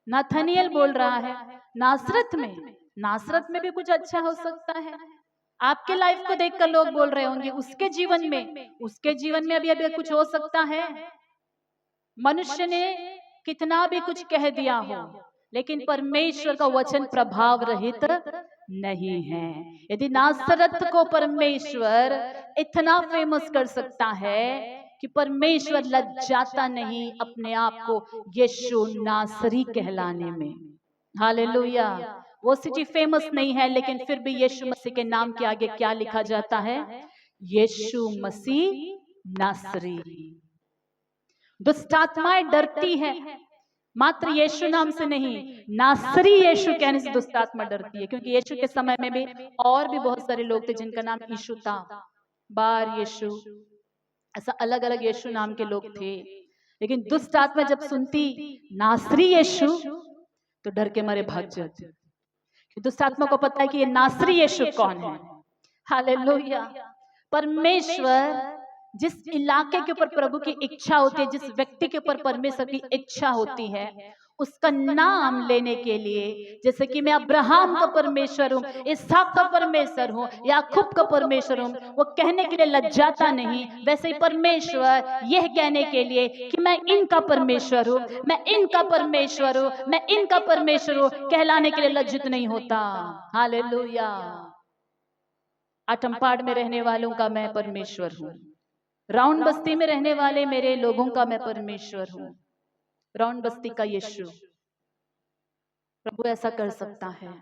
नथानिएल बोल रहा है नासरत में भी कुछ अच्छा हो सकता है। आपके लाइफ को देखकर लोग बोल रहे होंगे उसके जीवन में अभी अभी कुछ हो सकता है। मनुष्य ने कितना भी कुछ कह दिया हो, लेकिन परमेश्वर का वचन प्रभाव रहित नहीं है। यदि नासरत को परमेश्वर इतना फेमस कर सकता है कि परमेश्वर लज्जाता नहीं अपने आप को यीशु नासरी कहलाने में। हालेलुया। वो सिटी फेमस नहीं है, लेकिन फिर भी यीशु मसीह के नाम के आगे क्या लिखा जाता है? यीशु मसीह नासरी। दुष्टात्माएं डरती है, मात्र यीशु नाम से नहीं, नासरी यीशु कहने से दुष्टात्मा डरती है। क्योंकि यीशु के समय में भी और भी बहुत सारे लोग थे जिनका नाम यीशु था, बार यीशु, ऐसा अलग अलग यीशु नाम के लोग थे। लेकिन दुष्ट आत्मा जब सुनती नासरी यीशु तो डर के मारे भाग जाती। दुष्ट आत्मा को पता है कि ये नासरी यीशु कौन है। हालेलुया। परमेश्वर जिस इलाके के ऊपर प्रभु की इच्छा होती है, जिस व्यक्ति के ऊपर परमेश्वर की इच्छा होती है, उसका नाम लेने के लिए, जैसे कि मैं अब्राहम का परमेश्वर हूँ, इसहाक का परमेश्वर हूँ, याकूब का परमेश्वर हूँ, वो कहने के लिए लज्जाता नहीं। वैसे ही परमेश्वर यह कहने के लिए कि मैं इनका परमेश्वर हूँ, मैं इनका परमेश्वर हूँ, मैं इनका परमेश्वर हूँ, कहलाने के लिए लज्जित नहीं होता। हालेलुया। आटमपाड़ में रहने वालों का मैं परमेश्वर हूँ, राउंड बस्ती में रहने वाले मेरे लोगों का मैं परमेश्वर हूँ, राउंड बस्ती का यीशु प्रभु ऐसा कर सकता है।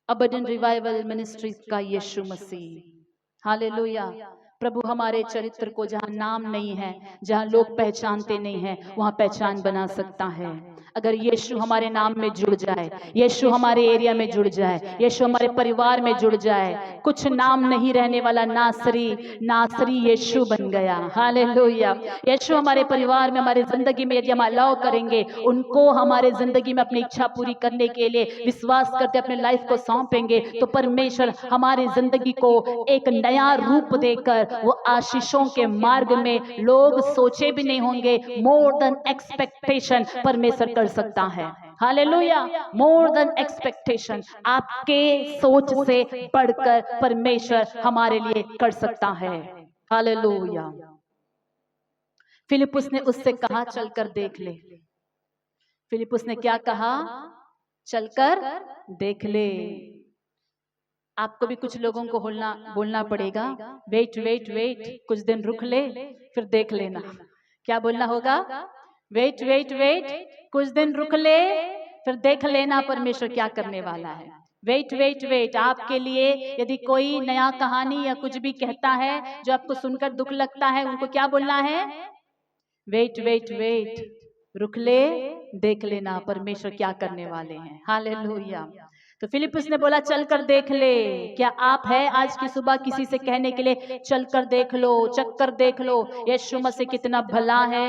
अबंडेंट रिवाइवल मिनिस्ट्रीज का यीशु मसीह। हालेलुया। प्रभु हमारे चरित्र को जहां नाम नहीं है, जहां लोग पहचानते नहीं है, वहां पहचान बना सकता है। अगर यीशु हमारे नाम में जुड़ जाए, यीशु हमारे एरिया में जुड़ जाए, यीशु हमारे परिवार में जुड़ जाए, कुछ नाम नहीं रहने वाला नासरी, नासरी यीशु बन गया। हालेलुया। यीशु हमारे परिवार में, हमारे जिंदगी में यदि हम अलाउ करेंगे, उनको हमारे जिंदगी में अपनी इच्छा पूरी करने के लिए विश्वास करते अपने लाइफ को सौंपेंगे, तो परमेश्वर हमारी जिंदगी को एक नया रूप देकर वो आशीषों के मार्ग में लोग सोचे भी नहीं होंगे, मोर देन एक्सपेक्टेशन परमेश्वर कर सकता है। हालेलुया। मोर देन एक्सपेक्टेशन, आपके सोच से बढ़कर परमेश्वर हमारे लिए कर सकता है। हालेलुया। फिलिप्पुस ने उससे कहा चलकर देख ले। फिलिप्पुस ने क्या कहा? चलकर देख ले। आपको भी कुछ लोगों को बोलना पड़ेगा, वेट वेट वेट, कुछ दिन रुक ले फिर देख लेना। क्या बोलना होगा? वेट वेट वेट, कुछ दिन रुक ले फिर देख लेना परमेश्वर क्या करने वाला है। Wait wait wait. आपके लिए यदि कोई नया कहानी या कुछ भी कहता है जो आपको सुनकर दुख लगता है, उनको क्या बोलना है? वेट वेट वेट, रुक ले, देख लेना परमेश्वर क्या करने वाले हैं। हालेलुया। तो फिलिप्पुस ने बोला चलकर देख ले। क्या आप है आज की सुबह किसी से कहने के लिए चलकर देख लो, चक्कर देख लो, यीशु मसीह कितना भला है?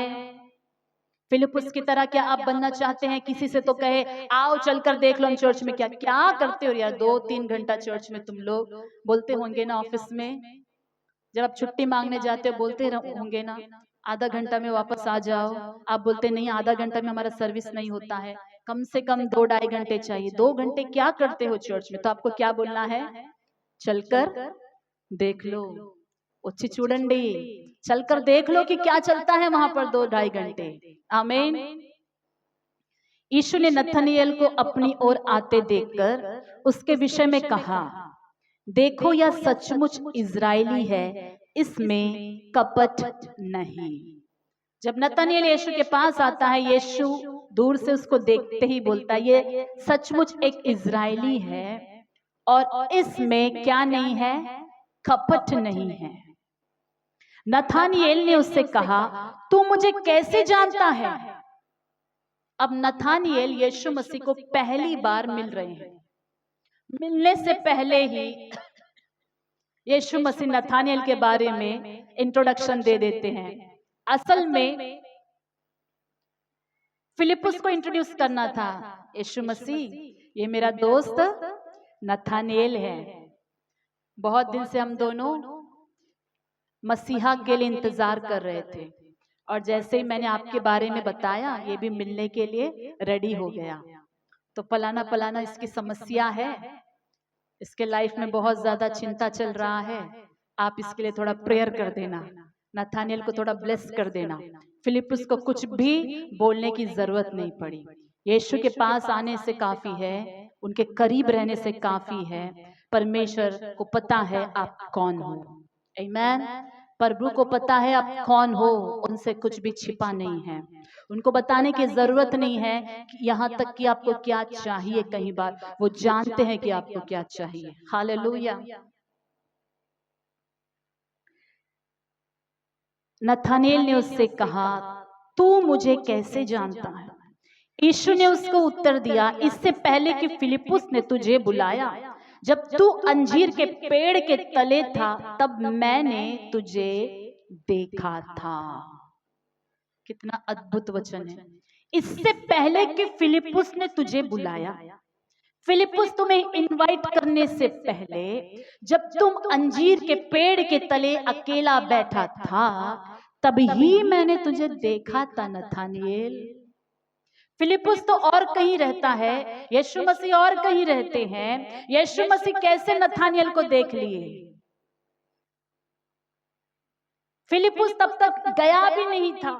फिलिप्पुस की तरह क्या आप बनना चाहते हैं? किसी से तो कहे आओ चलकर देख लो हम चर्च में क्या क्या करते हो यार, 2-3 घंटा चर्च में तुम लोग बोलते होंगे ना। ऑफिस में जब आप छुट्टी मांगने जाते हो बोलते होंगे ना, आधा घंटा में वापस आ जाओ। आप बोलते नहीं, आधा घंटा में हमारा सर्विस नहीं होता है, कम से कम 2-2.5 घंटे चाहिए। 2 घंटे क्या करते हो चर्च में? तो आपको क्या बोलना है? चलकर देख लो। उच्ची चूड़ंडी, चलकर देख लो कि क्या चलता है वहां पर 2-2.5 घंटे। आमीन। यीशु ने नथनएल को अपनी ओर आते देखकर उसके विषय में कहा, देखो यह सचमुच इजरायली है, इसमें कपट नहीं। जब नतनएल यीशु के पास आता है, यीशु दूर से उसको देखते ही बोलता है ये सचमुच एक इजरायली है और इसमें क्या नहीं है? कपट नहीं है। नथानिएल ने उससे कहा तू मुझे कैसे जानता है? अब नथानिएल यीशु मसीह को पहली बार मिल रहे हैं। मिलने से पहले ही यीशु मसीह नथानिएल के बारे में इंट्रोडक्शन दे देते हैं। असल में फिलिप्पुस को इंट्रोड्यूस करना था। यीशु मसीह ये मेरा दोस्त नथानिएल है। बहुत दिन से हम दोनों मसीहा के लिए इंतजार कर रहे थे और जैसे ही मैंने आपके बारे में बताया ये भी मिलने के लिए रेडी हो गया। तो फलाना फलाना इसकी समस्या है, इसके लाइफ में बहुत ज्यादा चिंता चल रहा है, आप इसके लिए थोड़ा प्रेयर कर देना। नथानियल को थोड़ा ब्लेस कर देना। फिलिप्पुस को कुछ भी बोलने की जरूरत नहीं पड़ी। यीशु के पास आने से काफी है, उनके करीब रहने से काफी है। परमेश्वर को पता है आप कौन हो। आमीन। प्रभु को पता है आप कौन हो, उनसे कुछ भी छिपा नहीं है। उनको बताने की जरूरत नहीं है कि यहाँ तक कि आपको क्या चाहिए। कई बार वो जानते हैं कि आपको क्या चाहिए। हालेलुया। नथानिएल ने उससे कहा, तू मुझे कैसे जानता है? यीशु ने उसको उत्तर दिया, इससे पहले कि फिलिप्पुस ने तुझे बुलाया, जब तू अंजीर के पेड़ के तले था, तब मैंने तुझे देखा था। कितना अद्भुत वचन है। इससे पहले कि फिलिप्पुस ने तुझे बुलाया, फिलिप्पुस तुम्हें इनवाइट करने से पहले, जब तुम अंजीर के पेड़ के तले अकेला बैठा था, तभी मैंने तुझे देखा था नथानिएल। फिलिप्पुस तो और कहीं रहता है, यीशु मसीह और कहीं रहते हैं। यीशु मसीह कैसे नथानिएल को देख लिए? फिलिप्पुस तब तक गया भी नहीं था।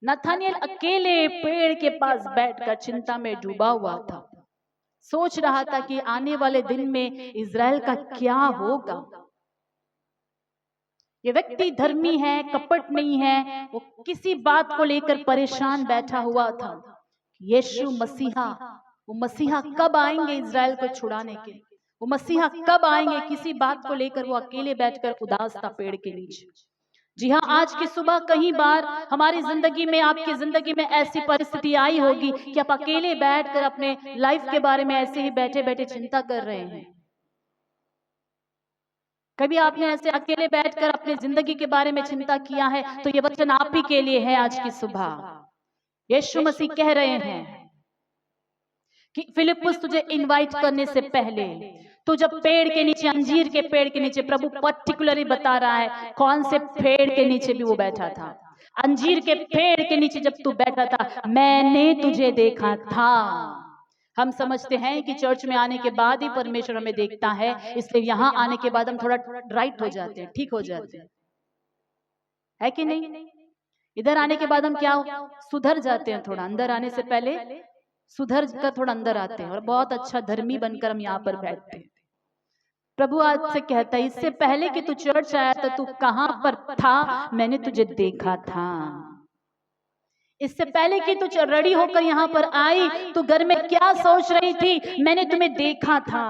नथानिएल अकेले पेड़ के पास बैठकर चिंता में डूबा हुआ था। सोच रहा था कि आने वाले दिन में इज़राइल का क्या होगा। ये व्यक्ति धर्मी है, कपट नहीं है, वो किसी बात को लेकर परेशान बैठा हुआ था। यीशु मसीहा, वो मसीहा कब आएंगे इज़राइल को छुड़ाने के? वो मसीहा कब आएंगे? किसी बात को लेकर वो अकेले बैठकर उदास था पेड़ के नीचे। जी हाँ, आज की सुबह कई बार हमारी जिंदगी में, आपकी जिंदगी में ऐसी परिस्थिति आई होगी कि आप अकेले बैठकर अपने लाइफ के बारे में ऐसे ही बैठे बैठे चिंता कर रहे हैं। कभी आपने ऐसे अकेले बैठकर अपने जिंदगी के बारे में चिंता किया है? तो ये वचन आप ही के लिए है आज की सुबह। यीशु मसीह कह रहे हैं कि फिलिप्पुस तुझे इनवाइट करने से पहले, तू जब पेड़ के नीचे, अंजीर के पेड़ के नीचे, प्रभु पर्टिकुलरली बता रहा है कौन से पेड़ के नीचे भी वो बैठा था। अंजीर के पेड़ के नीचे जब तू बैठा था, मैंने तुझे देखा था। हम समझते हैं कि चर्च में आने के बाद ही परमेश्वर हमें देखता है, इसलिए यहाँ आने के बाद हम थोड़ा राइट हो जाते हैं, ठीक हो जाते हैं, है कि नहीं? इधर आने के बाद हम क्या सुधर जाते हैं, थोड़ा अंदर आने से पहले सुधर कर थोड़ा अंदर आते हैं और बहुत अच्छा धर्मी बनकर हम यहाँ पर बैठते हैं। प्रभु आज से कहता है, इससे पहले कि तू चर्च आया था, तू कहां पर था? मैंने तुझे देखा था। इससे पहले कि तू रेडी होकर यहाँ पर आई, तू घर में क्या सोच रही थी? मैंने तुम्हें देखा था।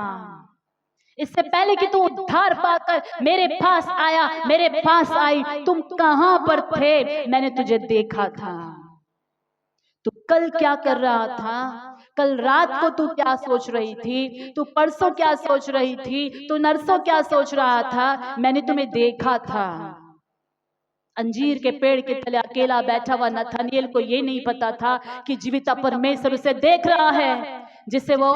इससे पहले कि तू उद्धार पाकर मेरे पास आया, मेरे पास आई, तुम कहां पर थे? मैंने तुझे देखा था। तू कल क्या कर रहा था? कल रात को तू क्या सोच रही थी? तू परसों क्या सोच रही थी? तू नरसों क्या सोच रहा था? मैंने तुम्हें देखा था। अंजीर के पेड़ के तले अकेला बैठा हुआ नथानिएल को ये नहीं पता था कि जीविता परमेश्वर उसे देख रहा है, जिसे वो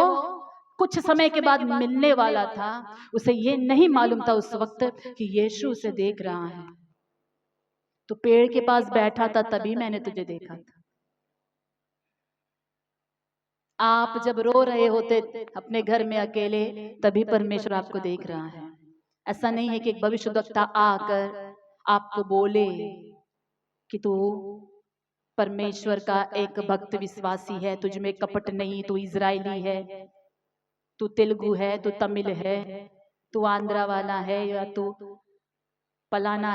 कुछ समय के बाद मिलने वाला था। उसे ये नहीं मालूम था उस वक्त कि यीशु उसे देख रहा है। तो पेड़ के पास बैठा था, तभी मैंने तुझे देखा था। आप जब रो रहे होते अपने घर में अकेले, तभी परमेश्वर आपको देख रहा है। ऐसा नहीं है कि एक भविष्यद्वक्ता आकर आपको बोले कि तू परमेश्वर का एक भक्त विश्वासी है, तुझ में कपट नहीं, तू इजरायली है, तू तेलुगु है, तू तमिल है, तू आंध्रा वाला है, या तू पलाना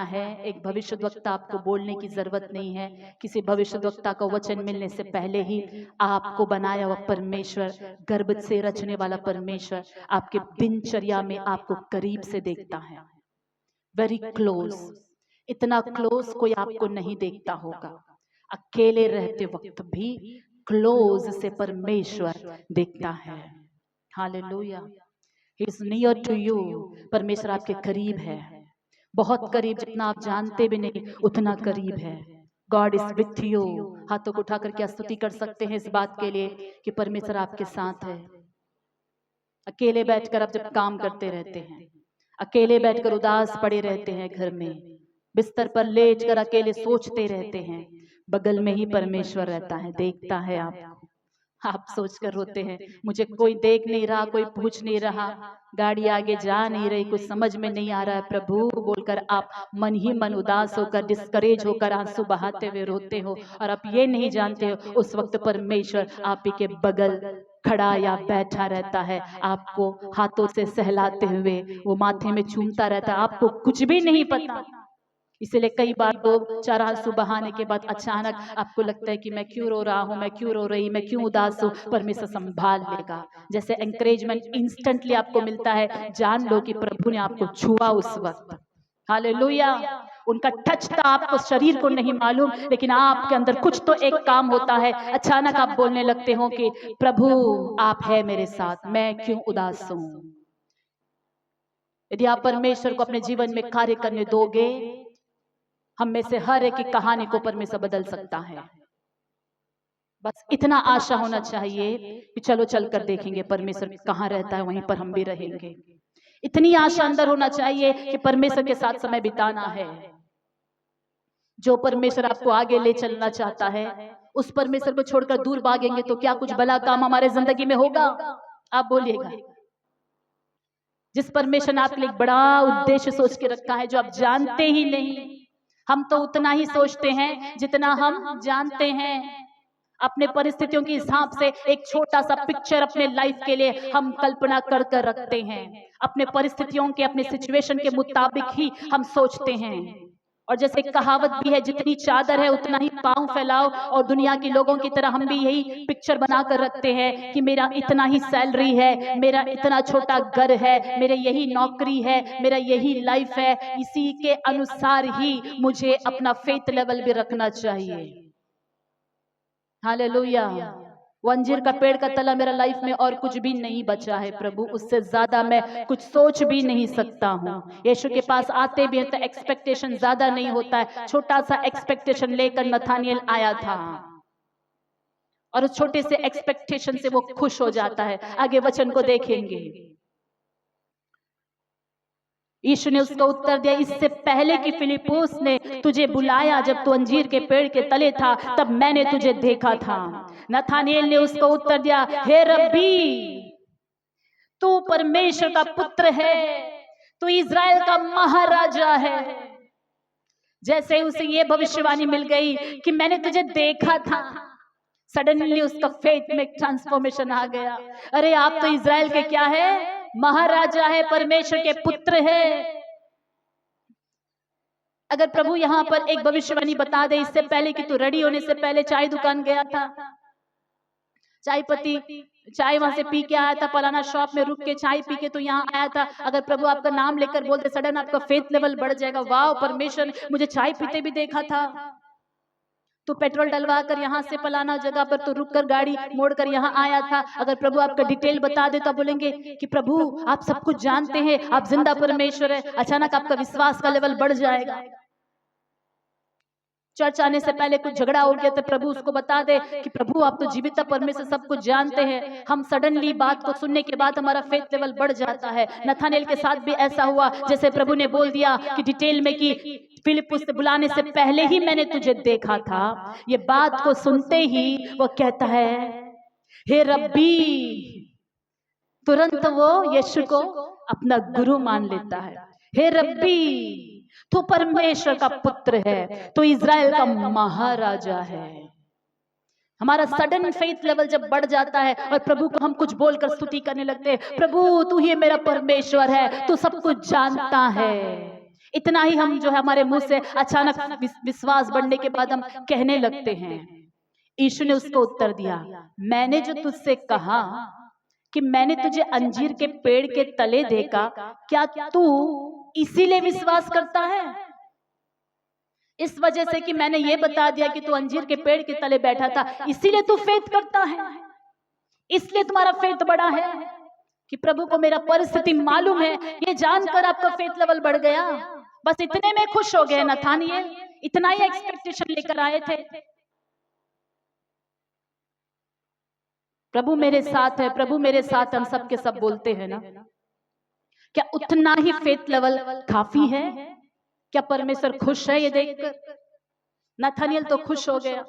है। एक भविष्यद्वक्ता आपको बोलने की जरूरत नहीं है। किसी भविष्यद्वक्ता को वचन मिलने से पहले ही आपको बनाया हुआ परमेश्वर, गर्भ से रचने वाला परमेश्वर आपके दिनचर्या में आपको करीब से देखता है। Very close. इतना क्लोज कोई आपको नहीं देखता होगा। अकेले रहते वक्त भी क्लोज से परमेश्वर देखता है। Hallelujah. He is near to you. परमेश्वर आपके करीब है, बहुत करीब, जितना आप जानते भी नहीं उतना करीब है। God is with you. हाथों को उठाकर क्या स्तुति कर सकते हैं इस बात के लिए कि परमेश्वर आपके साथ है। अकेले बैठकर आप जब काम करते रहते हैं, अकेले बैठकर उदास पड़े रहते हैं, घर में बिस्तर पर लेटकर अकेले सोचते रहते हैं, बगल में ही परमेश्वर रहता है, देखता है आपको। आप सोचकर रोते हैं, मुझे कोई देख नहीं रहा, कोई पूछ नहीं रहा, गाड़ी आगे जा नहीं रही, कुछ समझ में नहीं आ रहा है प्रभु बोलकर आप मन ही मन उदास होकर, डिस्करेज होकर आंसू बहाते हुए रोते हो। और आप ये नहीं जानते हो उस वक्त परमेश्वर आप ही के बगल खड़ा या बैठा रहता है, आपको हाथों से सहलाते हुए, वो माथे में चूमता रहता है, आपको कुछ भी नहीं पता। इसीलिए कई बार दो चार आंसू बहाने के बाद अचानक आपको लगता है कि मैं क्यों रो रहा हूँ, मैं क्यों रो रही, मैं क्यों उदास हूँ। परमेश्वर संभाल लेगा। जैसे एंकरेजमेंट इंस्टेंटली आपको मिलता है, जान लो कि प्रभु ने आपको छुआ उस वक्त। हालेलुया। उनका टच था, आपको शरीर को नहीं मालूम, लेकिन आपके अंदर कुछ तो एक काम होता है। अचानक आप बोलने लगते हो कि प्रभु आप है मेरे साथ, मैं क्यों उदास हूँ। यदि आप परमेश्वर को अपने जीवन में कार्य करने दोगे, हम में से हर एक की कहानी को परमेश्वर बदल सकता है। बस इतना आशा होना चाहिए कि चलो चल कर देखेंगे परमेश्वर कहाँ रहता है, वहीं पर हम भी रहेंगे। इतनी आशा अंदर होना चाहिए कि परमेश्वर के साथ समय बिताना है। जो परमेश्वर आपको आगे ले चलना चाहता है, उस परमेश्वर को छोड़कर दूर भागेंगे तो क्या कुछ भला काम हमारे जिंदगी में होगा? आप बोलिएगा। जिस परमेश्वर ने आपके लिए बड़ा उद्देश्य सोच के रखा है, जो आप जानते ही नहीं। हम तो उतना ही सोचते हैं जितना हम जानते हैं। अपने परिस्थितियों के हिसाब से एक छोटा सा पिक्चर अपने लाइफ के लिए हम कल्पना कर कर रखते हैं। अपने परिस्थितियों के, अपने सिचुएशन के मुताबिक ही हम सोचते हैं। और जैसे कहावत भी है, जितनी चादर है उतना ही पांव फैलाओ। और दुनिया के लोगों की तरह हम भी यही पिक्चर बना कर रखते हैं कि मेरा इतना ही सैलरी है, मेरा इतना छोटा घर है, मेरे यही नौकरी है, मेरा यही लाइफ है, इसी के अनुसार ही मुझे अपना फेथ लेवल भी रखना चाहिए। हालेलुया। वो अंजीर का पेड़ का तला मेरा लाइफ में और कुछ भी नहीं बचा है प्रभु, उससे ज्यादा मैं कुछ सोच भी नहीं सकता हूँ। यीशु के पास आते भी हैं तो एक्सपेक्टेशन ज्यादा नहीं होता है, छोटा सा एक्सपेक्टेशन लेकर नथानिएल आया था और उस छोटे से एक्सपेक्टेशन से वो खुश हो जाता है। आगे वचन को देखेंगे। यीशु ने उसको उत्तर दिया, इससे पहले कि फिलिप्पुस ने तुझे बुलाया, जब तू अंजीर के पेड़ के तले था, तब मैंने तुझे देखा था। नथानिएल ने उसको उत्तर दिया, हे रब्बी, तू परमेश्वर का पुत्र है, तू इज़राइल का महाराजा है। जैसे उसे ये भविष्यवाणी मिल गई कि मैंने तुझे देखा था, सडनली उसका फेथ में ट्रांसफॉर्मेशन आ गया। अरे आप तो इज़राइल के क्या है? महाराजा है, परमेश्वर के पुत्र है। अगर प्रभु यहाँ पर एक भविष्यवाणी बता दे, इससे पहले कि तू रेडी होने से पहले चाय दुकान गया था, चाय पत्ती चाय वहां से पी के आया था, पलाना शॉप में रुक के चाय पी के तो यहाँ आया था, अगर प्रभु आपका नाम लेकर बोलते, सडन आपका फेथ लेवल बढ़ जाएगा। वाह परमेश्वर, मुझे चाय पीते भी देखा था, तो पेट्रोल डलवा कर यहाँ से पलाना जगह पर तो रुक कर गाड़ी मोड़कर यहाँ आया था। अगर प्रभु आपका डिटेल बता दे तो बोलेंगे कि प्रभु आप सब कुछ जानते हैं, आप जिंदा परमेश्वर है। अचानक आपका विश्वास का लेवल बढ़ जाएगा। चर्च आने से पहले कुछ झगड़ा हो गया तो प्रभु उसको बता दे कि प्रभु आप तो जीवित परमेश्वर सब कुछ जानते हैं। हम सडनली बात को सुनने के बाद हमारा फेथ लेवल बढ़ जाता है। नथानिएल के साथ भी ऐसा हुआ, जैसे प्रभु ने बोल दिया कि डिटेल में कि फिलिप्पुस से बुलाने से पहले ही मैंने तुझे देखा था। ये बात को सुनते ही वो कहता है, हे रब्बी। तुरंत वो यीशु को अपना गुरु मान लेता है। हे रब्बी, तू परमेश्वर का पुत्र है, तो इज़राइल का महाराजा है। हमारा सडन फेथ लेवल जब बढ़ जाता है और प्रभु को हम कुछ बोलकर स्तुति करने लगते हैं, प्रभु तू ही मेरा परमेश्वर है, तू सब कुछ जानता है। इतना ही हम जो है हमारे मुंह से अचानक विश्वास बढ़ने के बाद हम कहने लगते हैं। यीशु ने उसको उत्तर दिया, मैंने जो तुझसे कहा कि मैंने तुझे अंजीर के पेड़ के तले देखा, क्या तू इसीलिए विश्वास करता है? इस वजह से कि मैंने ये बता दिया कि तू अंजीर के पेड़ के तले बैठा था, इसीलिए तू फेथ करता है? इसलिए तुम्हारा फेथ बड़ा है कि प्रभु को मेरा परिस्थिति मालूम है, ये जानकर आपका फेथ लेवल बढ़ गया। बस इतने में खुश हो गए नथानिएल, इतना ही एक्सपेक्टेशन लेकर आए थे। प्रभु मेरे साथ है, प्रभु मेरे साथ, हम सब के सब बोलते हैं ना, क्या उतना ही फेथ लेवल काफी है? क्या परमेश्वर खुश है ये देखकर? नथानिएल तो खुश हो गया।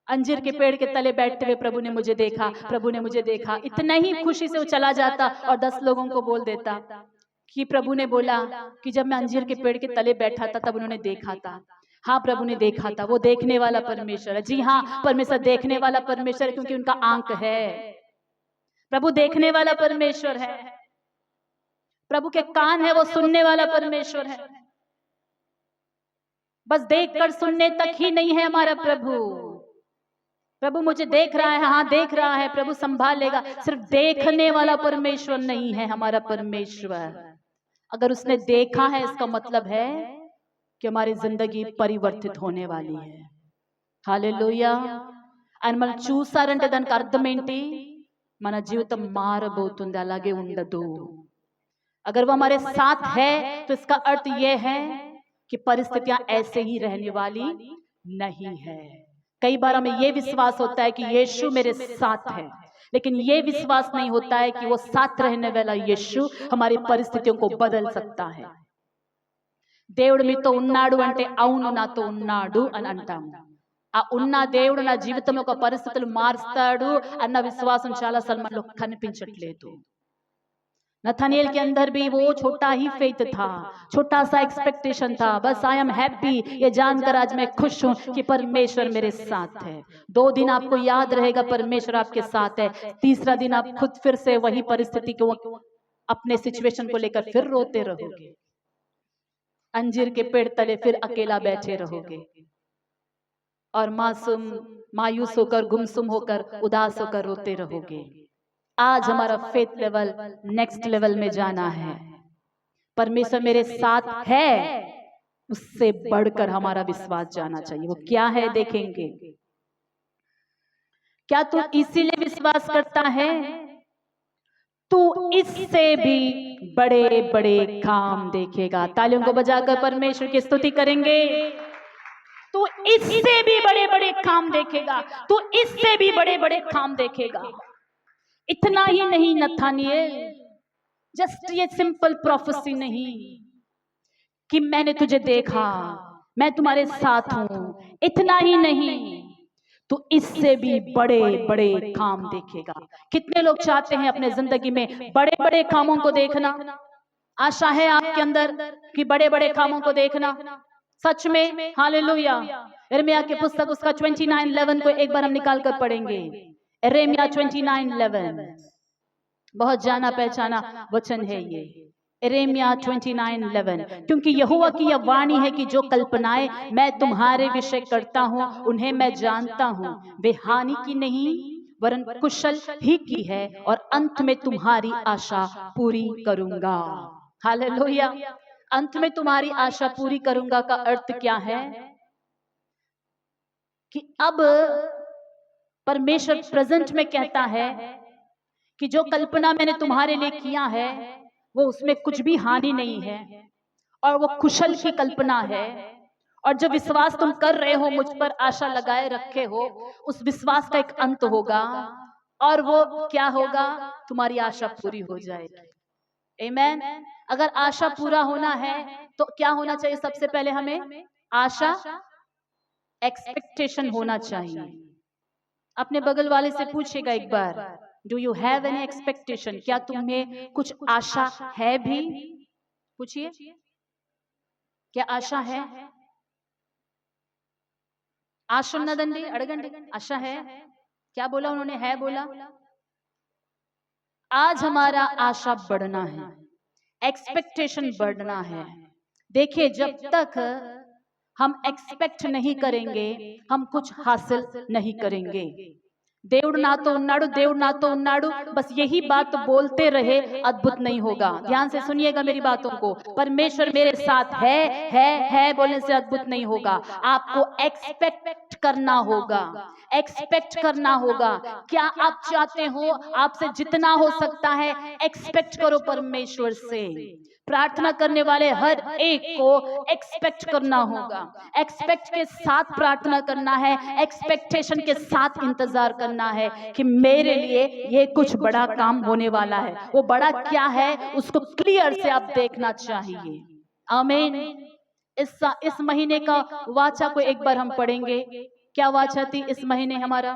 अंजीर के पेड़ के तले बैठते हुए प्रभु ने मुझे देखा, प्रभु ने मुझे देखा। इतना ही खुशी से वो चला जाता और 10 लोगों को बोल देता कि प्रभु ने बोला कि जब मैं अंजीर के पेड़ के तले बैठा था तब उन्होंने देखा था। हाँ, प्रभु ने देखा था। वो देखने वाला परमेश्वर है। जी हाँ, परमेश्वर देखने वाला परमेश्वर है, क्योंकि उनका आंख है। प्रभु देखने वाला परमेश्वर है। प्रभु के कान है, वो सुनने वाला परमेश्वर है। बस देखकर सुनने तक ही नहीं है हमारा प्रभु। प्रभु मुझे देख रहा है, हाँ देख रहा है, प्रभु संभाल लेगा। सिर्फ देखने वाला परमेश्वर नहीं है हमारा परमेश्वर। अगर उसने देखा है, इसका मतलब है कि हमारी जिंदगी परिवर्तित होने वाली है। हालेलुया। ఆయన మనం చూసారంటే దానికి అర్థం ఏంటి? మన జీవితం మారబోతుంది, అలాగే ఉండదు। अगर वो हमारे साथ है तो इसका अर्थ यह है कि परिस्थितियां ऐसे ही रहने वाली नहीं है। कई बार हमें यह विश्वास होता है कि यीशु मेरे साथ है, लेकिन यह विश्वास नहीं होता है कि वो साथ रहने वाला यीशु हमारी परिस्थितियों को बदल सकता है। దేవుడు మీతో ఉన్నాడు అంటే అవును నాతో ఉన్నాడు అని అంటాము। ఆ ఉన్న దేవుడు నా జీవితంలో ఒక పరిస్థితులు మారుస్తాడు అన్న విశ్వాసం చాలా సార్లు మనలో కనిపించట్లేదు। नथानिएल के अंदर भी वो छोटा ही फेथ था, छोटा सा एक्सपेक्टेशन था। बस आई एम हैप्पी, ये जानकर आज मैं खुश हूं कि परमेश्वर मेरे साथ है। 2 दिन आपको याद रहेगा परमेश्वर आपके साथ है, तीसरा दिन आप खुद फिर से वही परिस्थिति को, अपने सिचुएशन को लेकर फिर रोते रहोगे। अंजीर के पेड़ तले फिर अकेला बैठे रहोगे और मासूम, मायूस होकर, गुमसुम होकर, उदास होकर रोते रहोगे। आज हमारा फेथ लेवल नेक्स्ट लेवल में जाना है। परमेश्वर मेरे साथ है, उससे बढ़कर हमारा विश्वास जाना चाहिए। वो क्या है देखेंगे। क्या तू इसीलिए विश्वास करता है? तू इससे भी बड़े बड़े काम देखेगा। तालियों को बजाकर परमेश्वर की स्तुति करेंगे। तू इससे भी बड़े बड़े काम देखेगा, तू इससे भी बड़े बड़े काम देखेगा। इतना ही नहीं नथानिएल, जस्ट ये सिंपल प्रोफेसी नहीं कि मैंने तुझे देखा, मैं तुम्हारे साथ हूं, इतना ही नहीं, तो इससे भी बड़े बड़े काम देखेगा। कितने लोग चाहते हैं अपने जिंदगी में बड़े बड़े कामों को देखना? आशा है आपके अंदर कि बड़े बड़े कामों को देखना? सच में हालेलुया। यिर्मयाह की पुस्तक उसका 29:11 को एक बार हम निकाल कर पढ़ेंगे। यिर्मयाह 29:11 बहुत जाना पहचाना वचन है ये। यिर्मयाह 29:11, क्योंकि यहोवा की यह वाणी है कि जो कल्पनाएं मैं तुम्हारे विषय करता हूं उन्हें मैं जानता हूं, वे हानि की नहीं वरन कुशल ही की है, और अंत में तुम्हारी आशा पूरी करूंगा। हालेलुया। अंत में तुम्हारी आशा पूरी करूंगा का अर्थ क्या है? कि अब परमेश्वर प्रेजेंट में कहता है कि जो कल्पना मैंने तुम्हारे लिए किया है वो उसमें कुछ भी हानि नहीं है, और वो कुशल की कल्पना है। और जो विश्वास तुम कर रहे हो, मुझ पर आशा लगाए रखे हो, उस विश्वास का एक अंत होगा, और वो क्या होगा? तुम्हारी आशा पूरी हो जाएगी। आमीन। अगर आशा पूरा होना है तो क्या होना चाहिए? सबसे पहले हमें आशा, एक्सपेक्टेशन होना चाहिए। अपने बगल वाले से पूछेगा एक बार, do you have any expectation? क्या तुम्हें कुछ आशा है भी? पूछिए, क्या आशा है? आशा नदंडी अड़गंडी आशा है? क्या बोला उन्होंने? है बोला। आज हमारा आशा बढ़ना है, एक्सपेक्टेशन बढ़ना है। देखिए, जब तक हम एक्सपेक्ट नहीं करेंगे हम कुछ हासिल नहीं करेंगे। దేవుడు నాతో ఉన్నాడు, దేవుడు नातो ఉన్నాడు, बस यही बात बोलते रहे, अद्भुत नहीं होगा। ध्यान से सुनिएगा मेरी बातों को। परमेश्वर मेरे साथ है बोलने से अद्भुत नहीं होगा। आपको एक्सपेक्ट करना होगा, एक्सपेक्ट करना होगा। क्या आप चाहते हो? आपसे जितना हो सकता है एक्सपेक्ट करो परमेश्वर से। प्रार्थना करने वाले हर एक को एक्सपेक्ट करना होगा, एक्सपेक्ट के साथ प्रार्थना करना है, एक्सपेक्टेशन के साथ इंतजार करना है कि मेरे लिए ये कुछ बड़ा काम होने वाला है। वो बड़ा क्या है उसको क्लियर से आप देखना चाहिए। आमीन। इस महीने का वाचा को एक बार हम पढ़ेंगे क्या वाचा थी इस महीने हमारा?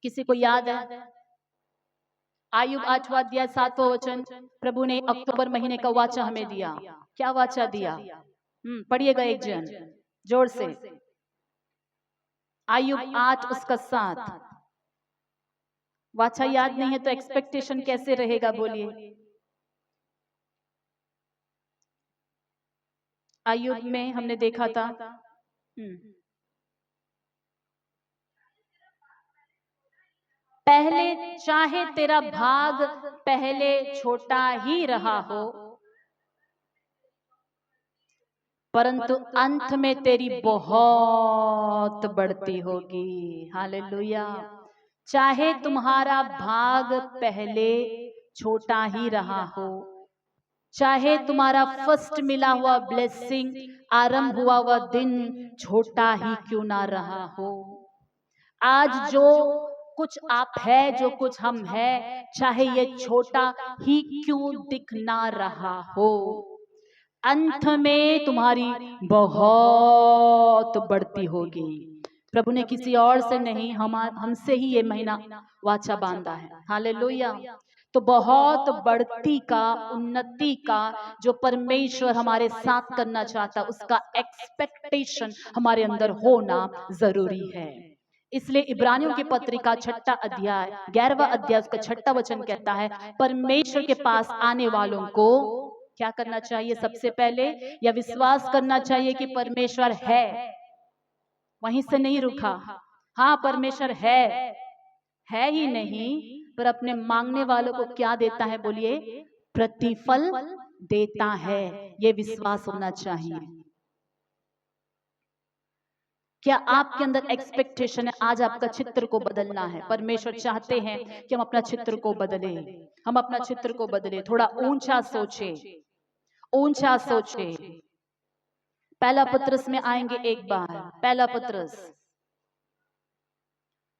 किसी को याद है? आयुब 8वां अध्याय 7वां वचन, प्रभु ने अक्टूबर महीने का वाचा हमें दिया। क्या वाचा दिया? पढ़िएगा एक जन जोर से। आयुब 8 उसका 7। वाचा याद नहीं है तो एक्सपेक्टेशन कैसे रहेगा बोलिए? आयुब में हमने देखा था पहले चाहे तेरा भाग पहले छोटा ही रहा हो, परंतु अंत में तेरी बहुत बढ़ती होगी। हालेलुया। चाहे तुम्हारा भाग पहले छोटा ही रहा हो, चाहे तुम्हारा फर्स्ट मिला हुआ ब्लेसिंग, आरंभ हुआ हुआ दिन छोटा ही क्यों ना रहा हो, आज जो कुछ आप है, जो कुछ हम है, चाहे ये छोटा ही क्यों दिख ना रहा हो, अंत में तुम्हारी बहुत बढ़ती होगी। प्रभु ने किसी और से नहीं, हमसे ही ये महीना वाचा बांधा है। हालेलुया। तो बहुत बढ़ती का, उन्नति का जो परमेश्वर हमारे साथ करना चाहता, उसका एक्सपेक्टेशन हमारे अंदर होना जरूरी है। इसलिए इब्रानियों की पत्रिका 6 अध्याय 11वां अध्याय उसका 6 वचन कहता है, परमेश्वर के पास आने वालों को क्या करना चाहिए? सबसे पहले या विश्वास करना चाहिए कि परमेश्वर है। वहीं से नहीं रुका। हाँ परमेश्वर है ही नहीं, पर अपने मांगने वालों को क्या देता है बोलिए? प्रतिफल देता है। ये विश्वास होना चाहिए। क्या आपके अंदर एक्सपेक्टेशन है? आज आपका चित्र को बदलना है। परमेश्वर चाहते हैं कि हम अपना चित्र को बदले, हम अपना चित्र को बदले, थोड़ा ऊंचा सोचे, ऊंचा सोचे। पहला पत्रस में आएंगे एक बार, पहला पत्रस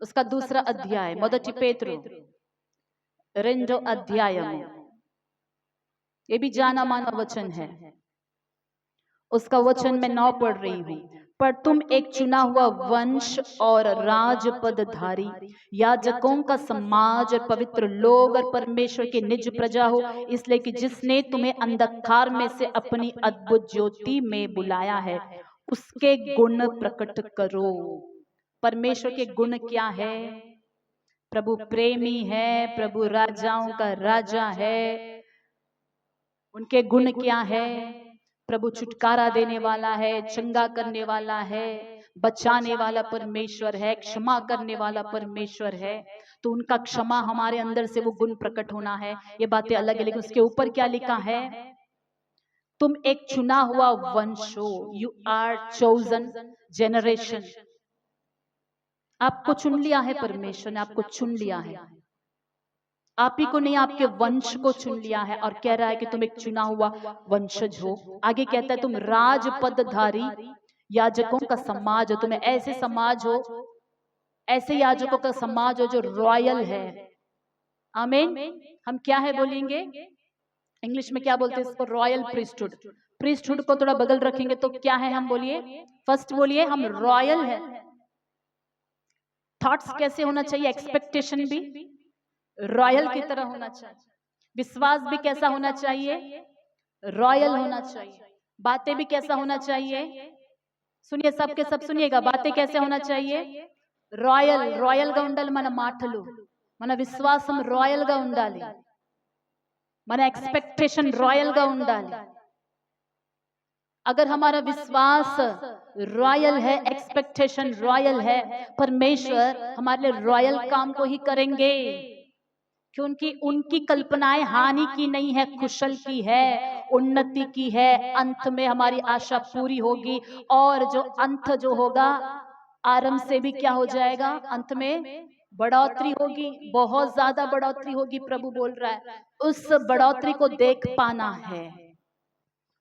उसका 2रा अध्याय, మొదటి पेतरू 2 अध्यायము, ये भी जाना माना वचन है। उसका वचन मैं 9 पढ़ रही हूँ। पर तुम एक चुना हुआ वंश और राजपदधारी, याजकों का समाज और पवित्र लोग और परमेश्वर के निज प्रजा हो, इसलिए कि जिसने तुम्हें अंधकार में से अपनी अद्भुत ज्योति में बुलाया है, उसके गुण प्रकट करो। परमेश्वर के गुण क्या है? प्रभु प्रेमी है, प्रभु राजाओं का राजा है। उनके गुण क्या है? प्रभु छुटकारा देने वाला है, चंगा करने वाला है, बचाने वाला परमेश्वर है, क्षमा करने वाला परमेश्वर है। तो उनका क्षमा हमारे अंदर से वो गुण प्रकट होना है। ये बातें अलग है, लेकिन उसके ऊपर क्या लिखा है? तुम एक चुना हुआ वंश हो, यू आर चोजन जेनरेशन। आपको चुन लिया है परमेश्वर ने, आपको चुन लिया है। आप ही को नहीं, आपके वंश को चुन लिया है और कह रहा है कि तुम एक चुना हुआ वंशज हो। आगे कहता है तुम राजपदधारी, याजकों का समाज हो। तुम्हें ऐसे समाज हो, ऐसे याजकों का समाज हो जो रॉयल है। आमीन। हम क्या है बोलेंगे? इंग्लिश में क्या बोलते हैं इसको? Royal priesthood. प्रीस्टहुड को थोड़ा बगल रखेंगे तो क्या है हम? बोलिए फर्स्ट, बोलिए हम रॉयल है। थॉट्स कैसे होना चाहिए? एक्सपेक्टेशन भी रॉयल की तरह होना चाहिए। विश्वास भी कैसा होना चाहिए? रॉयल होना चाहिए। बातें भी कैसा होना चाहिए? सुनिए, सबके सब सुनिएगा, बातें कैसे होना चाहिए? रॉयल। रॉयल గా ఉండాలి మన మాటలు, మన విశ్వాసం రాయల్ గా ఉండాలి, మన ఎక్స్పెక్టేషన్ రాయల్ గా ఉండాలి। अगर हमारा विश्वास रॉयल है, एक्सपेक्टेशन रॉयल है, परमेश्वर हमारे लिए रॉयल काम को ही करेंगे, क्योंकि उनकी कल्पनाएं हानि की नहीं है, कुशल की है, उन्नति की है। अंत में हमारी आशा पूरी होगी और जो अंत जो होगा, आरंभ से भी क्या हो जाएगा? अंत में बढ़ोतरी होगी, बहुत ज्यादा बढ़ोतरी होगी। प्रभु बोल रहा है उस बढ़ोतरी को देख पाना है,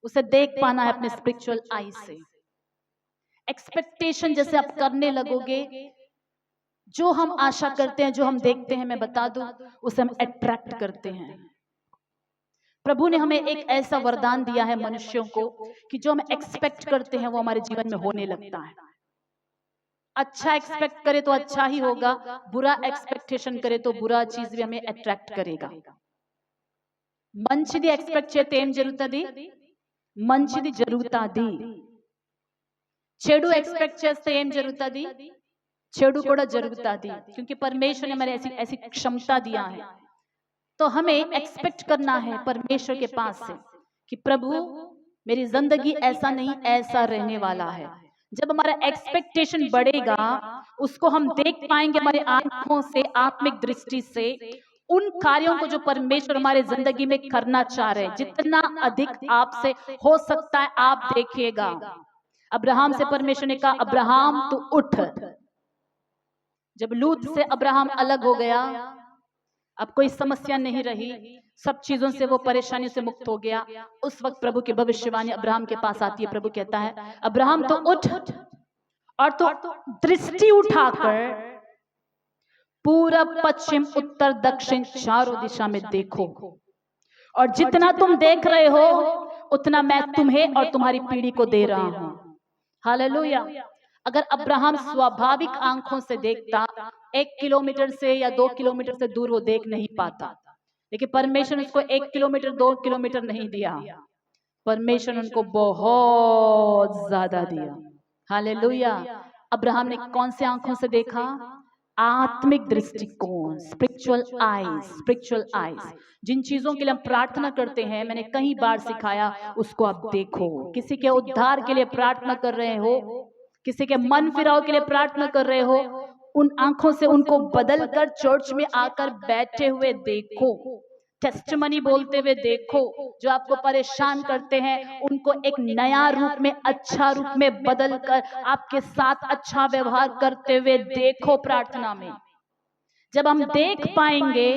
उसे देख पाना है अपने स्पिरिचुअल आई से। एक्सपेक्टेशन जैसे आप करने लगोगे, जो हम आशा करते हैं, जो हम देखते हैं, मैं बता दूं, उसे हम अट्रैक्ट करते हैं। प्रभु ने हमें एक ऐसा वरदान दिया है मनुष्यों को कि जो हम एक्सपेक्ट करते हैं वो हमारे जीवन में होने लगता है। अच्छा एक्सपेक्ट करे तो अच्छा ही होगा, बुरा एक्सपेक्टेशन करे तो बुरा चीज भी हमें अट्रैक्ट करेगा। మంచిది ఎక్స్పెక్ట్ చేస్తే ఏం జరుగుతుంది? మంచిది జరుగుతుంది. చెడు एक्सपेक्ट చేస్తే ఏం జరుగుతుంది? చెడు కూడా జరుగుతుంది. क्योंकि परमेश्वर ने हमें ऐसी ऐसी क्षमता दिया है, तो हमें एक्सपेक्ट करना है परमेश्वर के पास से कि प्रभु मेरी जिंदगी ऐसा नहीं ऐसा रहने वाला है। जब हमारा एक्सपेक्टेशन बढ़ेगा, उसको हम देख पाएंगे हमारी आंखों से, आत्मिक दृष्टि से, उन कार्यों को जो परमेश्वर हमारे जिंदगी में करना चाह रहे हैं। जितना अधिक आपसे हो सकता है आप देखिएगा। अब्राहम से परमेश्वर ने कहा, अब्राहम तू उठ। जब लूत से अब्राहम अलग हो गया, अब कोई समस्या नहीं रही, सब चीजों से वो परेशानी से मुक्त हो गया। उस वक्त प्रभु की भविष्यवाणी अब्राहम के पास आती है। प्रभु कहता है, अब्राहम तो उठ और तो दृष्टि उठाकर पूरब पश्चिम उत्तर दक्षिण चारों दिशा में देखो, और जितना तुम देख रहे हो उतना मैं तुम्हें और तुम्हारी पीढ़ी को दे रहा हूं। हालेलुया। अगर अब्राहम स्वाभाविक आंखों से देखता, 1 किलोमीटर से या 2 किलोमीटर से दूर वो देख नहीं पाता, लेकिन परमेश्वर ने उसको 1 किलोमीटर 2 किलोमीटर नहीं दिया, परमेश्वर ने उनको बहुत ज्यादा दिया। हालेलुया। अब्राहम ने कौन से आंखों से देखा? आत्मिक दृष्टिकोण, स्पिरिचुअल आईज, स्पिरिचुअल आईज। जिन चीजों के लिए हम प्रार्थना करते हैं, मैंने कई बार सिखाया, उसको आप देखो। किसी के उद्धार के लिए प्रार्थना कर रहे हो, किसी के मन फिराव के लिए प्रार्थना कर रहे हो, उन आंखों से उनको बदलकर चर्च में आकर बैठे हुए देखो, टेस्टिमनी बोलते हुए देखो। जो आपको परेशान करते हैं उनको एक नया रूप में, अच्छा रूप में बदलकर आपके साथ अच्छा व्यवहार करते हुए देखो प्रार्थना में। जब हम देख पाएंगे,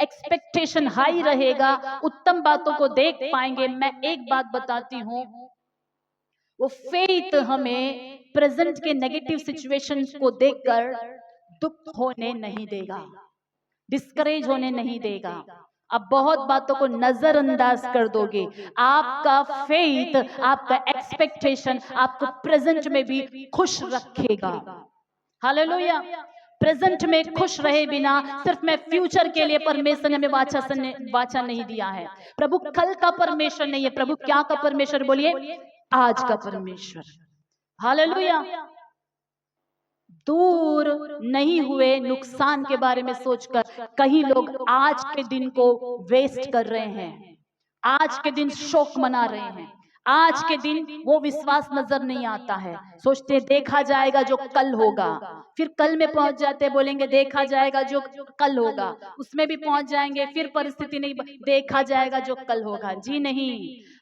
एक्सपेक्टेशन हाई रहेगा, उत्तम बातों को देख पाएंगे। मैं एक बात बताती हूं, वो फेथ हमें प्रेजेंट के नेगेटिव सिचुएशंस को देखकर दुख होने नहीं देगा, डिस्करेज होने नहीं देगा। आप बहुत बातों को नजरअंदाज कर दोगे। आपका फेथ, आपका एक्सपेक्टेशन आपको प्रेजेंट में भी खुश रखेगा। हालेलुया। प्रेजेंट में खुश रहे बिना सिर्फ मैं फ्यूचर के लिए, परमेश्वर ने हमें वाचा नहीं दिया है। प्रभु कल का परमेश्वर नहीं है। प्रभु क्या का परमेश्वर? बोलिए, आज का परमेश्वर। हालेलुया। दूर नहीं हुए नुकसान के बारे में सोचकर कई लोग आज के दिन को वेस्ट कर रहे हैं, आज के दिन शोक मना रहे हैं, आज के दिन वो विश्वास नजर नहीं आता है। सोचते देखा जाएगा जो कल होगा, फिर कल में पहुंच जाते, बोलेंगे देखा जाएगा जो कल होगा, उसमें भी पहुंच जाएंगे, फिर परिस्थिति नहीं, देखा जाएगा जो कल होगा। जी नहीं,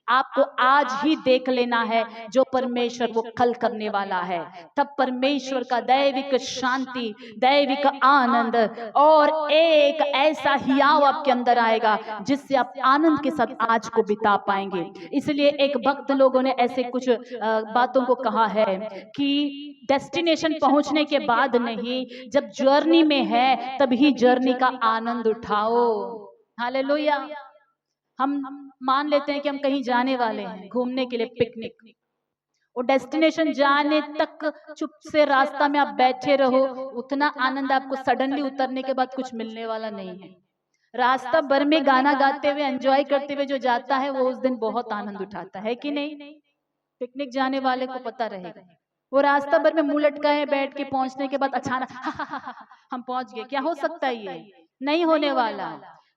आपको आज ही देख लेना है जो परमेश्वर वो कल करने वाला है। तब परमेश्वर का दैविक शांति, दैविक आनंद और एक ऐसा हियाव आपके अंदर आएगा जिससे आप आनंद के साथ आज को बिता पाएंगे। इसलिए एक भक्त लोगों ने ऐसे कुछ बातों को कहा है कि डेस्टिनेशन पहुंचने के बाद नहीं, जब जर्नी में है तभी जर्नी का आनंद उठाओ। हालेलुया। हम मान लेते हैं कि हम कहीं जाने वाले हैं घूमने के लिए, पिकनिक, और डेस्टिनेशन जाने तक चुप से रास्ता में आप बैठे रहो, उतना आनंद आपको सडनली उतरने के बाद कुछ मिलने वाला नहीं है। रास्ता भर में गाना गाते हुए, एंजॉय करते हुए जो जाता है वो उस दिन बहुत आनंद उठाता है कि नहीं? पिकनिक जाने वाले को पता रहेगा। वो रास्ता भर में मुंह लटकाए बैठ के पहुंचने के बाद अचानक हम पहुंच गए, क्या हो सकता है? ये नहीं होने वाला।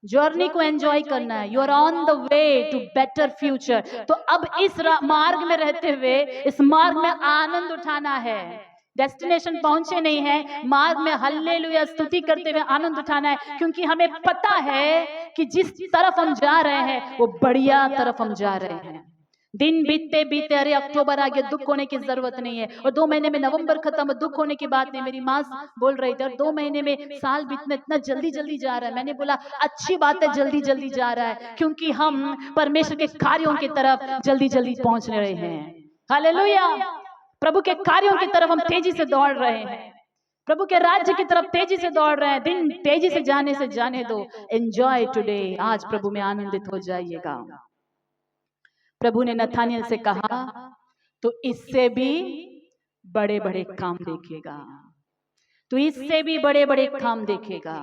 जर्नी को एंजॉय करना है। You are on the way to better future. तो अब इस मार्ग में रहते हुए इस मार्ग में आनंद उठाना है। डेस्टिनेशन पहुंचे नहीं है, मार्ग में हल्लेलुया स्तुति करते हुए आनंद उठाना है, क्योंकि हमें पता है कि जिस तरफ हम जा रहे हैं वो बढ़िया तरफ हम जा रहे हैं। दिन बीतते बीतते, अरे अक्टूबर आ गया, दुख होने की जरूरत नहीं है। और 2 महीने में नवंबर खत्म, दुख होने की बात नहीं। मेरी माँ बोल रही थी, और 2 महीने में साल बीतने इतना जल्दी जल्दी जा रहा है। मैंने बोला अच्छी बात है, जल्दी जल्दी जा रहा है, क्योंकि हम परमेश्वर के कार्यों की तरफ जल्दी जल्दी पहुंच रहे हैं। हालेलुया। प्रभु के कार्यों की तरफ हम तेजी से दौड़ रहे हैं, प्रभु के राज्य की तरफ तेजी से दौड़ रहे हैं। दिन तेजी से जाने दो। Enjoy today. आज प्रभु में आनंदित हो जाइएगा। प्रभु ने नथानियल से कहा, तो इससे भी बड़े बड़े काम देखेगा। तू इससे भी बड़े बड़े काम देखेगा।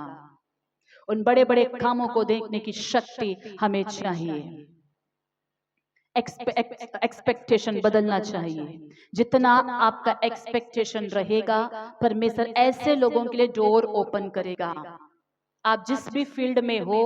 उन बड़े बड़े कामों को देखने की शक्ति हमें चाहिए। एक्सपेक्टेशन बदलना चाहिए। जितना आपका एक्सपेक्टेशन रहेगा, परमेश्वर ऐसे लोगों के लिए डोर ओपन करेगा। आप जिस भी फील्ड में हो,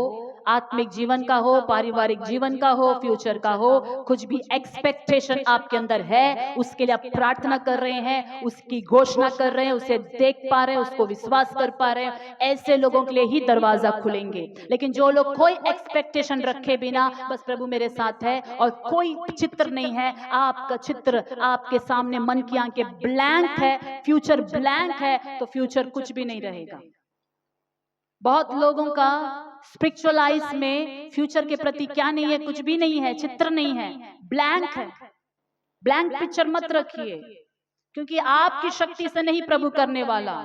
आत्मिक जीवन का हो, पारिवारिक जीवन का हो, फ्यूचर का हो, कुछ भी एक्सपेक्टेशन आपके अंदर है, उसके लिए आप प्रार्थना कर रहे हैं, उसकी घोषणा कर रहे हैं, उसे देख पा रहे हैं, उसको विश्वास कर पा रहे हैं, ऐसे लोगों के लिए ही दरवाजा खुलेंगे। लेकिन जो लोग कोई एक्सपेक्टेशन रखे बिना बस प्रभु मेरे साथ है और कोई चित्र नहीं है, आपका चित्र आपके सामने मन की आंखें ब्लैंक है, फ्यूचर ब्लैंक है, तो फ्यूचर कुछ भी नहीं रहेगा। बहुत लोगों का स्पिरिचुअल लाइफ में फ्यूचर के प्रति क्या नहीं है, कुछ भी नहीं है, चित्र नहीं है, ब्लैंक है। ब्लैंक पिक्चर मत रखिए, क्योंकि आपकी शक्ति से नहीं प्रभु करने वाला,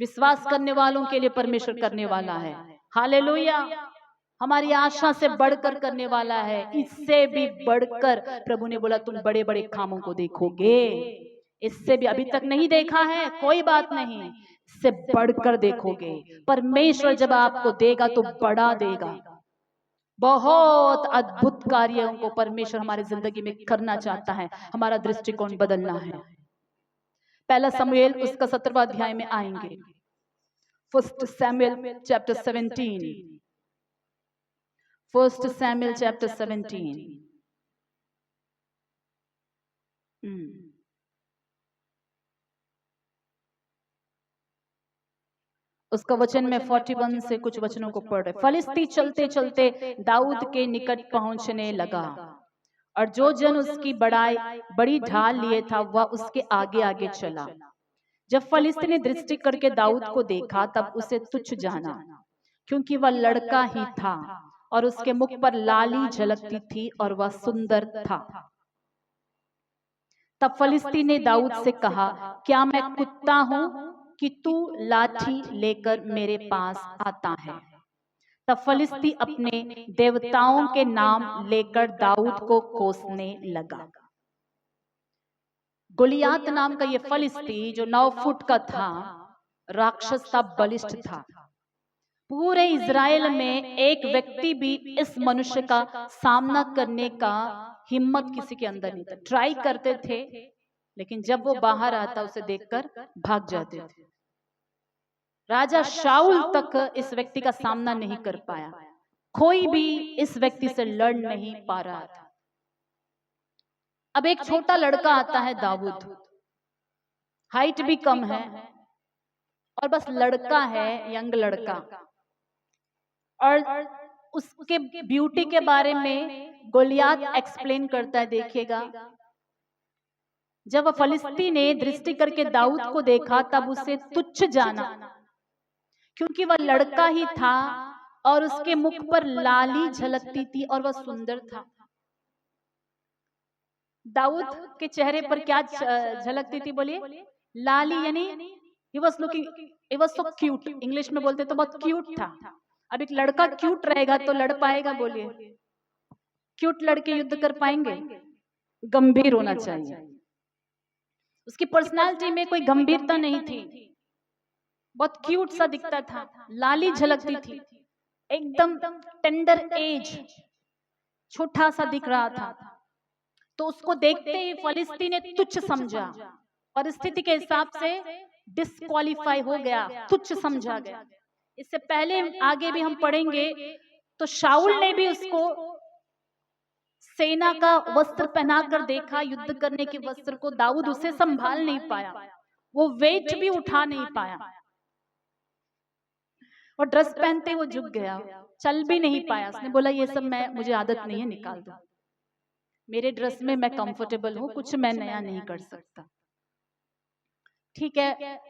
विश्वास करने वालों के लिए परमेश्वर करने वाला है। हालेलुया। हमारी आशा से बढ़कर करने वाला है, इससे भी बढ़कर प्रभु ने बोला तुम बड़े बड़े कामों को देखोगे। इससे भी अभी तक नहीं देखा है, कोई बात नहीं, इससे बढ़कर देखोगे। परमेश्वर जब आपको देगा तो बड़ा देगा। बहुत अद्भुत कार्यों को परमेश्वर हमारी जिंदगी में करना चाहता है। हमारा दृष्टिकोण बदलना है। पहला समूएल उसका 17वां अध्याय में आएंगे। First Samuel chapter 17। First Samuel chapter 17। उसका वचन में 41 से कुछ वचनों को पढ़ रहे। फलिस्ती चलते चलते दाऊद के निकट पहुंचने लगा, और जो जन उसकी बड़ी ढाल लिए था वह उसके आगे आगे चला। जब फलिस्ती ने दृष्टि करके दाऊद को देखा तब उसे तुच्छ जाना, क्योंकि वह लड़का ही था और उसके मुख पर लाली झलकती थी और वह सुंदर था। तब फलिस्ती ने दाऊद से कहा, क्या मैं कुत्ता हूं कि तू लाठी लेकर मेरे पास आता है? तब फलिस्ती अपने देवताओं के नाम लेकर दाऊद को कोसने लगा। गोलियात नाम का ये फलिस्ती जो 9 फुट का था, राक्षस था, बलिष्ठ था। पूरे इज़राइल में एक व्यक्ति भी इस मनुष्य का सामना करने का हिम्मत किसी के अंदर नहीं था। ट्राई करते थे, लेकिन जब वो बाहर आता उसे देखकर भाग जाते थे। राजा शाऊल तक इस व्यक्ति का सामना नहीं कर पाया। कोई भी इस व्यक्ति से लड़ नहीं पा रहा था। अब एक छोटा लड़का आता है दाऊद, हाइट भी कम है और बस लड़का है, यंग लड़का, और उसके ब्यूटी के बारे में गोलियात एक्सप्लेन करता है। देखिएगा, जब फलिस्ती ने दृष्टि करके दाऊद को देखा तब उसे तुच्छ जाना, क्योंकि वह लड़का ही था और उसके मुख पर लाली झलकती थी और वह सुंदर था। दाऊद के चेहरे पर क्या झलकती थी? बोलिए। लाली, यानी he was looking, he was so cute। English में बोलते तो बहुत क्यूट था। अब एक लड़का क्यूट रहेगा तो लड़ पाएगा? बोलिए। क्यूट लड़के युद्ध कर पाएंगे? गंभीर होना चाहिए। उसकी पर्सनालिटी में कोई गंभीरता नहीं थी, बहुत क्यूट सा दिखता था, लाली झलकती थी, एकदम टेंडर एज, छोटा सा दिख रहा था। तो उसको देखते ही फलिस्ती ने तुच्छ समझा, परिस्थिति के हिसाब से डिस्क्वालीफाई हो गया, तुच्छ समझा गया। इससे पहले आगे भी हम पढ़ेंगे तो शाऊल ने भी उसको सेना का वस्त्र पहनाकर देखा, युद्ध करने के वस्त्र को। दाऊद उसे संभाल नहीं पाया, वो वेट भी उठा नहीं पाया, और ड्रेस पहनते वो झुक गया, चल भी नहीं पाया। उसने बोला ये सब मुझे आदत नहीं है, निकाल दो, मेरे ड्रेस में मैं कंफर्टेबल हूं, कुछ मैं नया नहीं कर सकता। ठीक है,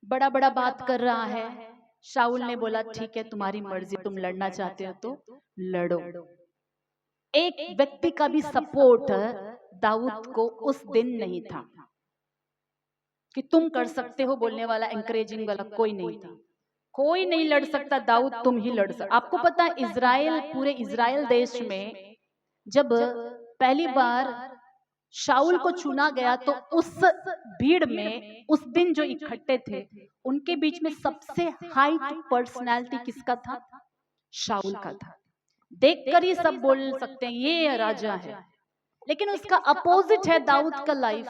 बड़ा बड़ा बात कर रहा है। शाऊल ने बोला ठीक है, तुम्हारी मर्जी, तुम लड़ना चाहते हो तो लड़ो। एक व्यक्ति का भी सपोर्ट दाऊद को उस दिन नहीं था कि तुम कर सकते हो बोलने वाला, एंकरेजिंग वाला कोई नहीं था। कोई नहीं लड़ सकता, दाऊद तुम ही लड़ सकते। आपको पता है इजराइल, पूरे इजराइल देश में जब पहली बार शाऊल को चुना गया तो उस भीड़ में उस दिन जो इकट्ठे थे उनके बीच में सबसे हाई पर्सनैलिटी किसका था? शाऊल का था। देखकर ही सब बोल सकते हैं ये राजा है, लेकिन उसका अपोजिट है दाऊद का लाइफ।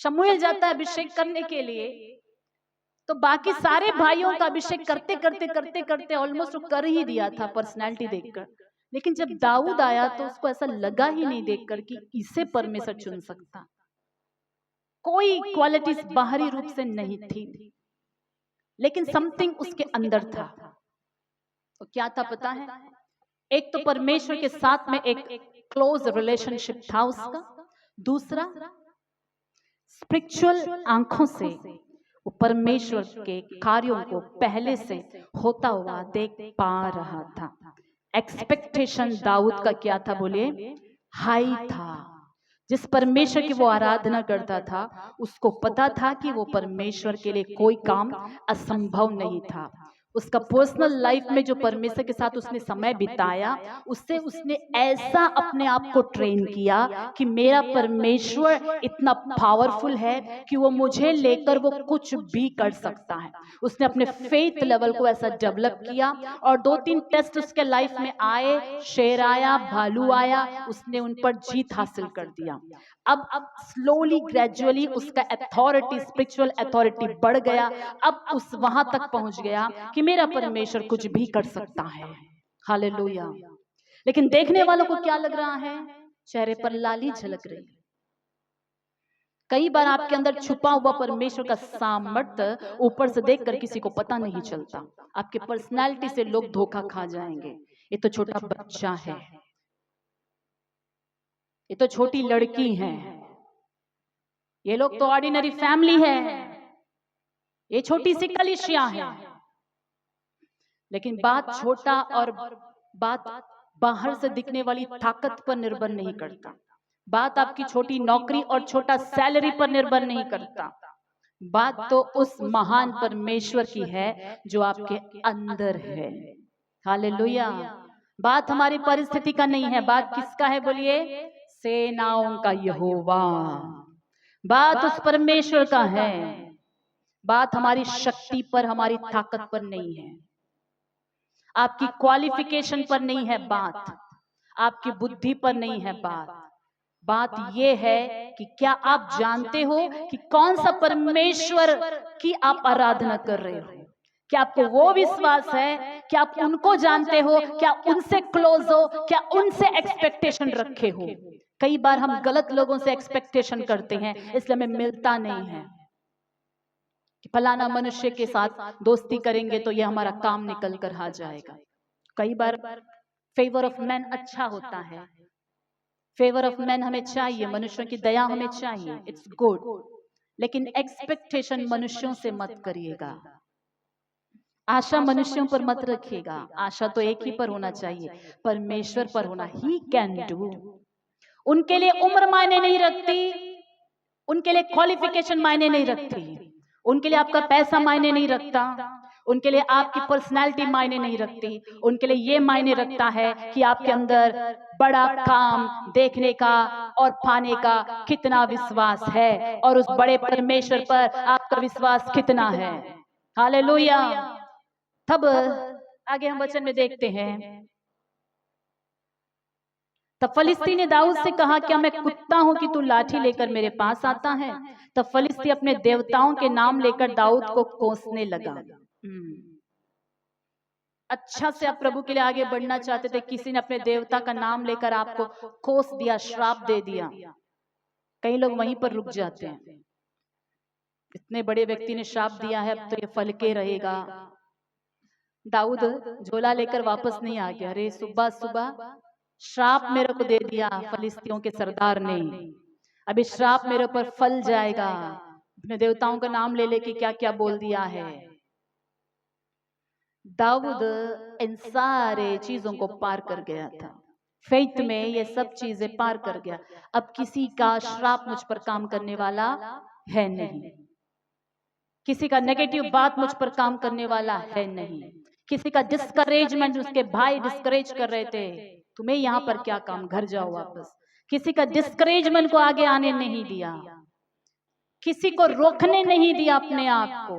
शमूएल जाता है अभिषेक करने के लिए, तो बाकी सारे भाइयों का अभिषेक करते करते करते करते ऑलमोस्ट कर ही दिया था पर्सनैलिटी देखकर, लेकिन जब दाऊद आया तो उसको ऐसा लगा ही नहीं देखकर कि इसे परमेश्वर चुन सकता। कोई क्वालिटीज बाहरी रूप से नहीं थी, लेकिन समथिंग उसके अंदर था। तो क्या था पता है? एक तो परमेश्वर के साथ में एक क्लोज रिलेशनशिप था उसका, दूसरा स्पिरिचुअल आंखों से वो परमेश्वर के कार्यों को पहले से होता हुआ देख पा रहा था। एक्सपेक्टेशन दाऊद का क्या था बोलिए? हाई था। जिस परमेश्वर की वो आराधना करता था उसको पता था कि वो परमेश्वर के लिए कोई काम असंभव नहीं था। उसका पर्सनल लाइफ में जो परमेश्वर के साथ उसने समय बिताया, उससे उसने ऐसा अपने आप को ट्रेन किया कि मेरा परमेश्वर इतना पावरफुल है कि वो मुझे लेकर वो कुछ भी कर सकता है। उसने अपने फेथ लेवल को ऐसा डेवलप किया और 2-3 टेस्ट उसके लाइफ में आए, शेर आया, भालू आया, उसने उन पर जीत हासिल कर दिया। अब स्लोली ग्रेजुअली उसका अथॉरिटी, स्पिरिचुअल अथॉरिटी बढ़ गया। अब उस वहां तक पहुंच गया कि मेरा परमेश्वर कुछ भी कर सकता है। हालेलुया। लेकिन देखने वालों को क्या लग रहा है? चेहरे पर लाली झलक रही है। कई बार आपके अंदर छुपा हुआ परमेश्वर का सामर्थ्य ऊपर से देखकर किसी को पता नहीं चलता। आपके पर्सनैलिटी से लोग धोखा खा जाएंगे। ये तो छोटा बच्चा है, ये तो छोटी लड़की है, ये लोग तो ऑर्डिनरी फैमिली है, ये छोटी सी कलीसिया है। लेकिन बात छोटा और बात बाहर से दिखने वाली ताकत पर निर्भर नहीं करता। बात आपकी छोटी नौकरी और छोटा सैलरी पर निर्भर नहीं करता। बात तो उस महान परमेश्वर की है जो आपके अंदर है। हालेलुया। बात हमारी परिस्थिति का नहीं है, बात किसका है बोलिए? सेनाओं का यहोवा। बात उस परमेश्वर का है। बात हमारी शक्ति पर, हमारी ताकत पर नहीं है, आपकी क्वालिफिकेशन पर नहीं है बात, आपकी बुद्धि पर नहीं है बात। बात यह है कि क्या आप जानते हो कि कौन सा परमेश्वर की आप आराधना कर रहे हो? क्या आपको वो विश्वास है? क्या आप उनको जानते हो? क्या उनसे क्लोज हो? क्या उनसे एक्सपेक्टेशन रखे हो? कई बार हम गलत लोगों से एक्सपेक्टेशन करते हैं, इसलिए हमें मिलता नहीं है कि फलाना मनुष्य के साथ दोस्ती करेंगे तो ये हमारा काम निकल कर आ जाएगा। कई बार फेवर ऑफ मैन अच्छा होता है, फेवर ऑफ मैन हमें चाहिए, मनुष्यों की दया हमें चाहिए, इट्स गुड, लेकिन एक्सपेक्टेशन मनुष्यों से मत करिएगा। आशा मनुष्यों पर मत रखिएगा। आशा तो एक ही पर होना चाहिए, परमेश्वर पर होना। He can do. उनके लिए उम्र मायने नहीं रखती, उनके लिए क्वालिफिकेशन मायने नहीं रखती, उनके लिए आपका पैसा मायने नहीं रखता, उनके लिए आपकी पर्सनालिटी मायने नहीं रखती। उनके लिए ये मायने रखता है कि आपके अंदर बड़ा काम देखने का और पाने का कितना विश्वास है और उस बड़े परमेश्वर पर आपका विश्वास कितना है। हालेलुया। तब आगे हम वचन में देखते हैं, तब फलिस्ती ने दाऊद से कहा, क्या मैं कुत्ता हूं कि तू लाठी लेकर मेरे पास आता है? तब फलिस्ती अपने देवताओं के नाम लेकर दाऊद को कोसने लगा। अच्छा से आप प्रभु के लिए आगे बढ़ना चाहते थे, किसी ने अपने देवता का नाम लेकर आपको कोस दिया, श्राप दे दिया। कई लोग वहीं पर रुक जाते हैं। इतने बड़े व्यक्ति ने श्राप दिया है, अब तो ये फल के रहेगा। दाऊद झोला लेकर वापस नहीं आ गया। अरे सुबह सुबह श्राप मेरे को दे दिया फलिस्तियों के सरदार ने, अभी श्राप मेरे ऊपर फल जाएगा। अपने देवताओं का नाम ले लेके क्या क्या बोल दिया है। दाऊद इन सारे चीजों को पार कर गया था, फेथ में ये सब चीजें पार कर गया। अब किसी का श्राप मुझ पर काम करने वाला है नहीं, किसी का नेगेटिव बात मुझ पर काम करने वाला है नहीं, किसी का डिस्करेजमेंट, उसके भाई डिस्करेज कर रहे थे, तुम्हें यहाँ पर क्या काम, घर जाओ वापस। किसी का डिस्करेजमेंट को आगे आने नहीं दिया, किसी को रोकने नहीं दिया अपने आप को,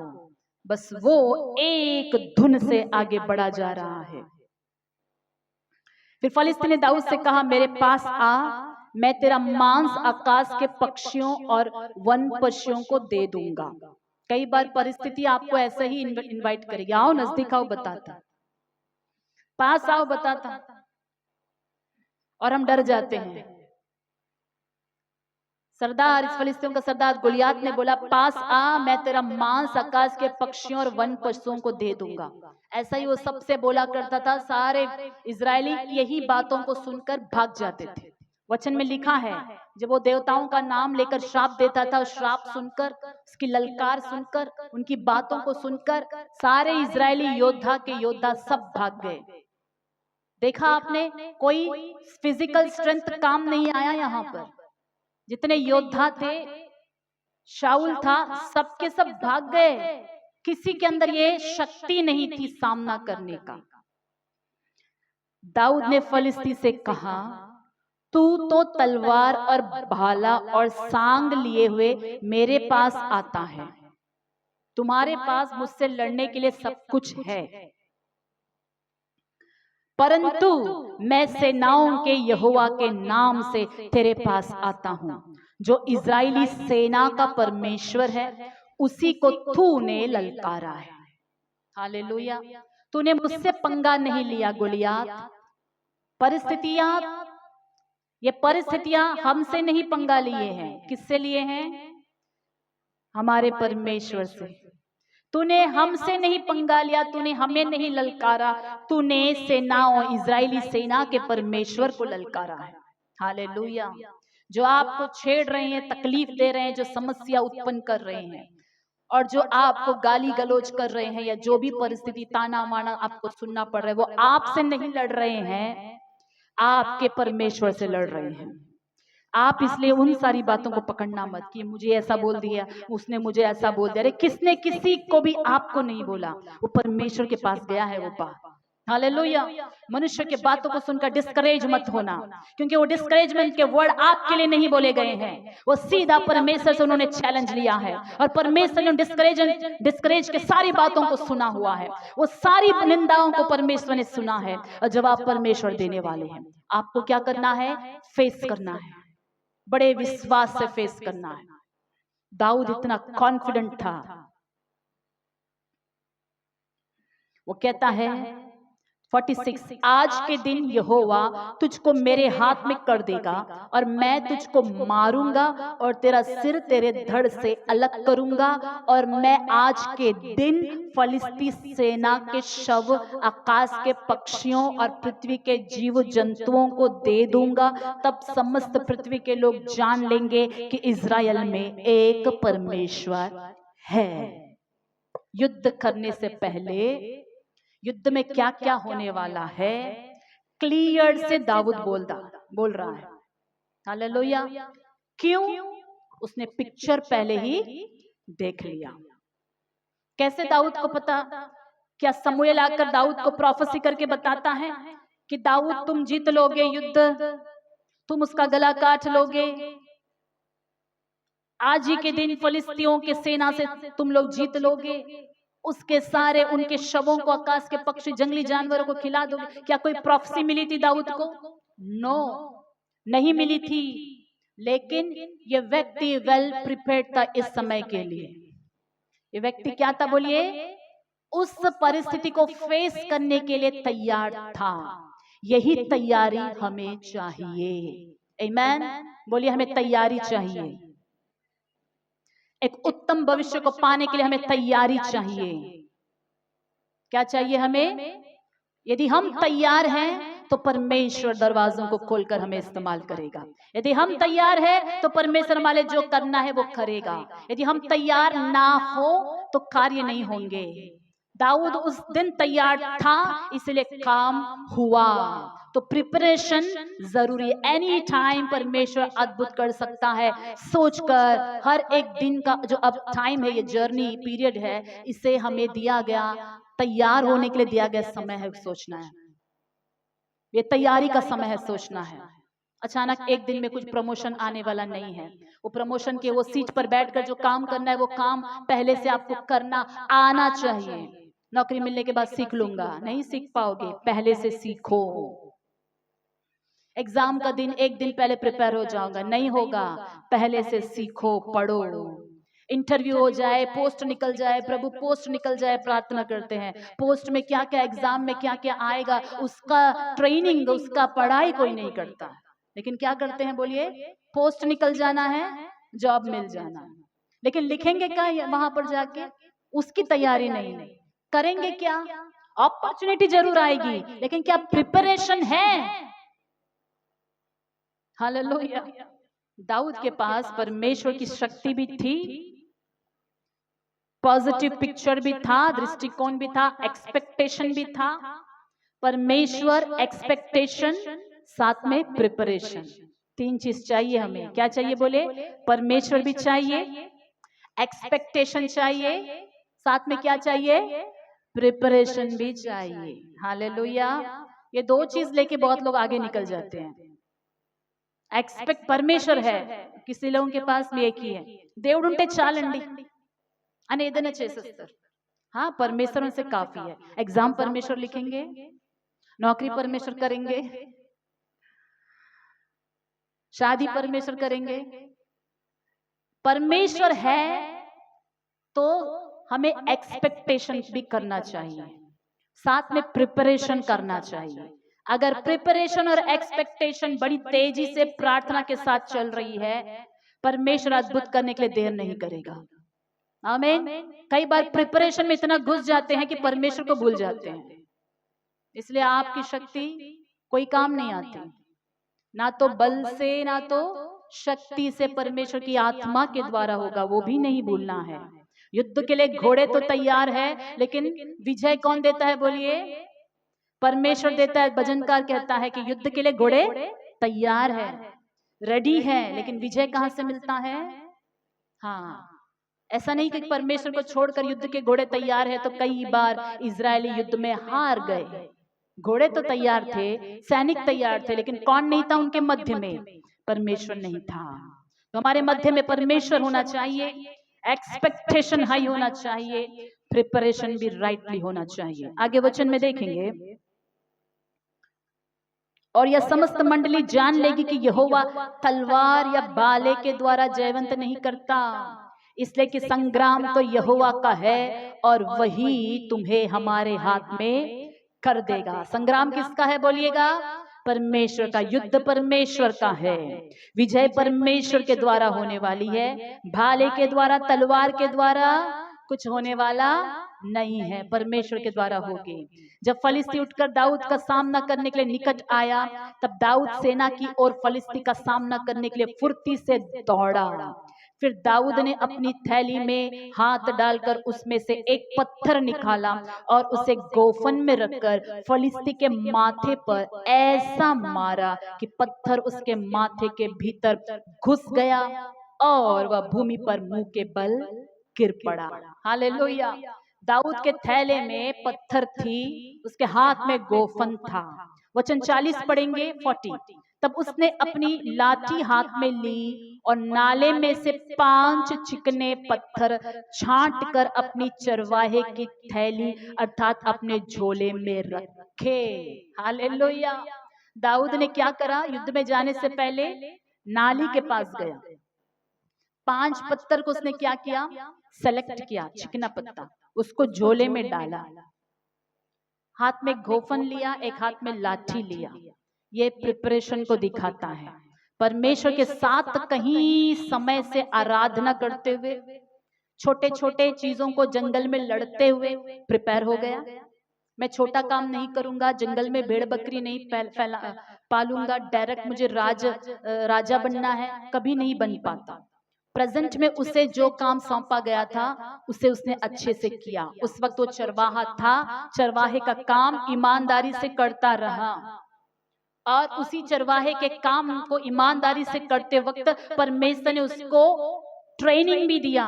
बस वो एक धुन से आगे बढ़ा जा रहा है। फिर फलिस्ती ने दाऊद से कहा, मेरे पास आ, मैं तेरा मांस आकाश के पक्षियों और वन पशुओं को दे दूंगा। कई बार परिस्थिति आपको ऐसे ही इनवाइट करेगी, आओ नजदीक आओ बताता, पास आओ बताता, और हम डर जाते हैं। सरदार, इस फलिस्तियों का सरदार गोलियात ने बोला, पास आ, मैं तेरा मांस आकाश के पक्षियों और वन पशुओं को दे दूंगा। ऐसा ही वो सबसे बोला करता था। सारे इजरायली यही बातों को सुनकर भाग जाते थे। वचन में लिखा है, जब वो देवताओं का नाम लेकर श्राप देता था, श्राप सुनकर, उसकी ललकार सुनकर, उनकी बातों को सुनकर सारे इजरायली योद्धा के योद्धा सब भाग गए। देखा आपने, कोई फिजिकल स्ट्रेंथ काम नहीं आया यहाँ पर। जितने योद्धा थे, शाऊल था, सबके सब भाग गए। किसी के अंदर ये शक्ति नहीं थी सामना करने का। दाऊद ने फलिस्ती से कहा, तू तो तलवार और भाला और सांग लिए हुए मेरे पास आता है, तुम्हारे पास मुझसे लड़ने के लिए सब कुछ है, परंतु मैं सेनाओं के यहोवा के नाम से तेरे पास आता हूं, जो इजरायली सेना का परमेश्वर है, उसी को तूने ललकारा है। हालेलुया। तूने मुझसे पंगा नहीं लिया गोलियात। परिस्थितियां, ये परिस्थितियां हमसे नहीं पंगा लिए हैं। किससे लिए हैं? हमारे परमेश्वर से। तूने हमसे नहीं पंगा लिया, तूने हमें नहीं ललकारा, तूने सेनाओं, इजरायली सेना के परमेश्वर को ललकारा है। हालेलुया। जो आपको छेड़ रहे हैं, तकलीफ दे रहे हैं, जो समस्या उत्पन्न कर रहे हैं, और जो आपको गाली गलौज कर रहे हैं, या जो भी परिस्थिति ताना माना आपको सुनना पड़ रहा है, वो आपसे नहीं लड़ रहे हैं, आपके परमेश्वर से लड़ रहे हैं। आप इसलिए उन सारी बातों को पकड़ना मत कि मुझे ऐसा बोल दिया, उसने मुझे ऐसा बोल दिया। अरे किसने किसी को भी आपको नहीं बोला, वो परमेश्वर के पास गया है वो बात। हालेलुया। मनुष्य के बातों को सुनकर डिस्करेज मत होना, क्योंकि वो डिस्करेजमेंट के वर्ड आपके लिए नहीं बोले गए हैं। वो सीधा परमेश्वर से उन्होंने चैलेंज लिया है, और परमेश्वर ने डिस्करेज के सारी बातों को सुना हुआ है। वो सारी निंदाओं को परमेश्वर ने सुना है, और जवाब परमेश्वर देने वाले हैं। आपको क्या करना है? फेस करना है, बड़े विश्वास से फेस करना है। दाऊद इतना कॉन्फिडेंट था, वो कहता है 46, आज के दिन यहोवा तुझको मेरे हाथ में कर देगा, और मैं तुझको मारूंगा और तेरा सिर तेरे धड़ से अलग करूंगा, और मैं आज के दिन फलिस्ती सेना के शव आकाश के पक्षियों और पृथ्वी के जीव जंतुओं को दे दूंगा। तब समस्त पृथ्वी के लोग जान लेंगे कि इजराइल में एक परमेश्वर है। युद्ध करने से पहले युद्ध में क्या क्या होने वाला है, क्लियर से दाऊद बोल रहा है। हालेलुया। क्यों? उसने पिक्चर पहले ही देख लिया। कैसे दाऊद को पता? क्या समूएल आकर दाऊद को प्रोफेसी करके बताता है कि दाऊद तुम जीत लोगे युद्ध, तुम उसका गला काट लोगे, आज ही के दिन फिलिस्तियों के सेना से तुम लोग जीत लोगे, उसके सारे उनके शवों को आकाश के पक्षी जंगली जानवरों को खिला दोगे? क्या कोई प्रोफेसी मिली थी दाऊद को? नो, नहीं मिली थी। लेकिन ये व्यक्ति वेल प्रिपेयर्ड था इस समय के लिए। ये व्यक्ति क्या था बोलिए? उस परिस्थिति को फेस करने के लिए तैयार था। यही तैयारी हमें चाहिए। आमीन। बोलिए, हमें तैयारी चाहिए। एक उत्तम भविष्य को पाने के लिए हमें तैयारी चाहिए। क्या चाहिए हमें? यदि हम तैयार हैं तो परमेश्वर दरवाजों को खोलकर हमें इस्तेमाल करेगा। यदि हम तैयार हैं तो परमेश्वर हमारे जो करना है वो करेगा। यदि हम तैयार ना हो तो कार्य नहीं होंगे। दाऊद उस दिन तैयार था, इसलिए काम हुआ। तो प्रिपरेशन जरूरी है। एनी टाइम परमेश्वर अद्भुत कर सकता है। सोचकर हर एक दिन का जो अब टाइम है, ये जर्नी पीरियड है, इसे हमें दिया गया, तैयार होने के लिए दिया गया समय है। सोचना है, ये तैयारी का समय है, सोचना है। अचानक एक दिन में कुछ प्रमोशन आने वाला नहीं है। वो प्रमोशन के वो सीट पर बैठकर जो काम करना है वो काम पहले से आपको करना आना चाहिए। नौकरी मिलने के बाद सीख लूंगा, नहीं सीख पाओगे, पहले से सीखो। एग्जाम का दिन एक दिन पहले प्रिपेयर हो जाऊंगा, नहीं होगा, पहले से सीखो, पढ़ो। इंटरव्यू हो जाए, पोस्ट निकल जाए, प्रभु पोस्ट निकल जाए, प्रार्थना करते हैं। पोस्ट में क्या क्या, एग्जाम में क्या क्या आएगा, उसका ट्रेनिंग, उसका पढ़ाई कोई नहीं करता। लेकिन क्या करते हैं बोलिए? पोस्ट निकल जाना है, जॉब मिल जाना है, लेकिन लिखेंगे क्या वहां पर जाके? उसकी तैयारी नहीं करेंगे। क्या अपॉर्चुनिटी जरूर आएगी, लेकिन क्या प्रिपरेशन है? हालेलुया। दाऊद के पास परमेश्वर की शक्ति भी थी, पॉजिटिव पिक्चर भी था, दृष्टिकोण भी था, एक्सपेक्टेशन भी था। परमेश्वर, एक्सपेक्टेशन, साथ में प्रिपरेशन, तीन चीज चाहिए हमें। क्या चाहिए बोले? परमेश्वर भी चाहिए, एक्सपेक्टेशन चाहिए, साथ में क्या चाहिए? प्रिपरेशन भी चाहिए। हालेलुया। ये दो चीज लेके बहुत लोग आगे निकल जाते हैं। एक्सपेक्ट परमेश्वर है, किसी लोगों के पास भी एक ही है, దేవుడు ఉంటే చాలండి అని ఏదైనా చేసేస్తారు। हाँ, परमेश्वर उनसे काफी है। एग्जाम परमेश्वर लिखेंगे, नौकरी परमेश्वर करेंगे, शादी परमेश्वर करेंगे। परमेश्वर है तो हमें एक्सपेक्टेशन भी करना चाहिए, साथ में प्रिपरेशन करना चाहिए। अगर प्रिपरेशन और एक्सपेक्टेशन बड़ी तेजी से प्रार्थना के साथ चल रही है, परमेश्वर अद्भुत करने के लिए देर नहीं करेगा। आमीन। कई बार प्रिपरेशन में इतना घुस जाते हैं कि परमेश्वर को भूल जाते हैं, इसलिए आपकी शक्ति कोई काम नहीं आती, ना तो बल से ना तो शक्ति से, परमेश्वर की आत्मा के द्वारा होगा, वो भी नहीं भूलना है। युद्ध के लिए घोड़े तो तैयार है, लेकिन विजय कौन देता है बोलिए? परमेश्वर देता है। भजनकार कहता है कि युद्ध के लिए घोड़े तैयार है, रेडी है, लेकिन विजय कहां से मिलता है? हाँ, ऐसा नहीं कि परमेश्वर को छोड़कर युद्ध के घोड़े तैयार है। तो कई बार इजरायली युद्ध में हार गए। घोड़े तो तैयार थे, सैनिक तैयार थे, लेकिन कौन नहीं था उनके मध्य में? परमेश्वर नहीं था। तो हमारे मध्य में परमेश्वर होना चाहिए, एक्सपेक्टेशन हाई होना चाहिए, प्रिपरेशन भी राइटली होना चाहिए। आगे वचन में देखेंगे, और यह समस्त मंडली जान लेगी कि यहोवा तलवार या भाले के द्वारा जयवंत नहीं करता, इसलिए कि संग्राम तो यहोवा का है और वही तुम्हें हमारे हाथ में कर देगा। संग्राम किसका है बोलिएगा? परमेश्वर का। युद्ध परमेश्वर का है, विजय परमेश्वर के द्वारा होने वाली है। भाले के द्वारा, तलवार के द्वारा कुछ होने वाला नहीं है, परमेश्वर के द्वारा होगी। जब फलिस्ती उठकर दाऊद का सामना करने के लिए निकट आया, तब दाऊद सेना की ओर फलिस्ती का सामना करने के लिए फुर्ती से दौड़ा। फिर दाऊद ने अपनी थैली में हाथ डालकर उसमें से एक पत्थर निकाला और उसे गोफन में रखकर फलिस्ती के माथे पर ऐसा मारा कि पत्थर उसके माथे के भीतर घुस गया और वह भूमि पर मुंह के बल गिर पड़ा। हालेलुया। दाऊद के थैले में पत्थर थी, उसके हाथ में गोफन था। वचन 40 पढ़ेंगे, 40। तब उसने अपनी लाठी हाथ में ली और नाले में से 5 चिकने पत्थर छांट कर अपनी चरवाहे की थैली अर्थात अपने झोले में रखे। हालेलुया। दाऊद ने क्या करा? युद्ध में जाने से पहले नाली के पास गया, 5 पत्थर को उसने क्या किया? सेलेक्ट किया, चिकना पत्ता, उसको झोले में डाला, हाथ में गोफन लिया, एक हाथ में लाठी लिया। ये प्रिपरेशन को दिखाता है। परमेश्वर के साथ कहीं समय से आराधना करते हुए, छोटे छोटे चीजों को जंगल में लड़ते हुए प्रिपेयर हो गया। मैं छोटा काम नहीं करूंगा, जंगल में भेड़ बकरी नहीं पालूंगा, डायरेक्ट मुझे राजा बनना है, कभी नहीं बन पाता। प्रेजेंट में उसे जो काम सौंपा गया था उसे उसने अच्छे से किया। उस वक्त वो चरवाहा था, चरवाहे का काम ईमानदारी से करता रहा, और उसी चरवाहे के काम को ईमानदारी से करते वक्त परमेश्वर ने उसको ट्रेनिंग भी दिया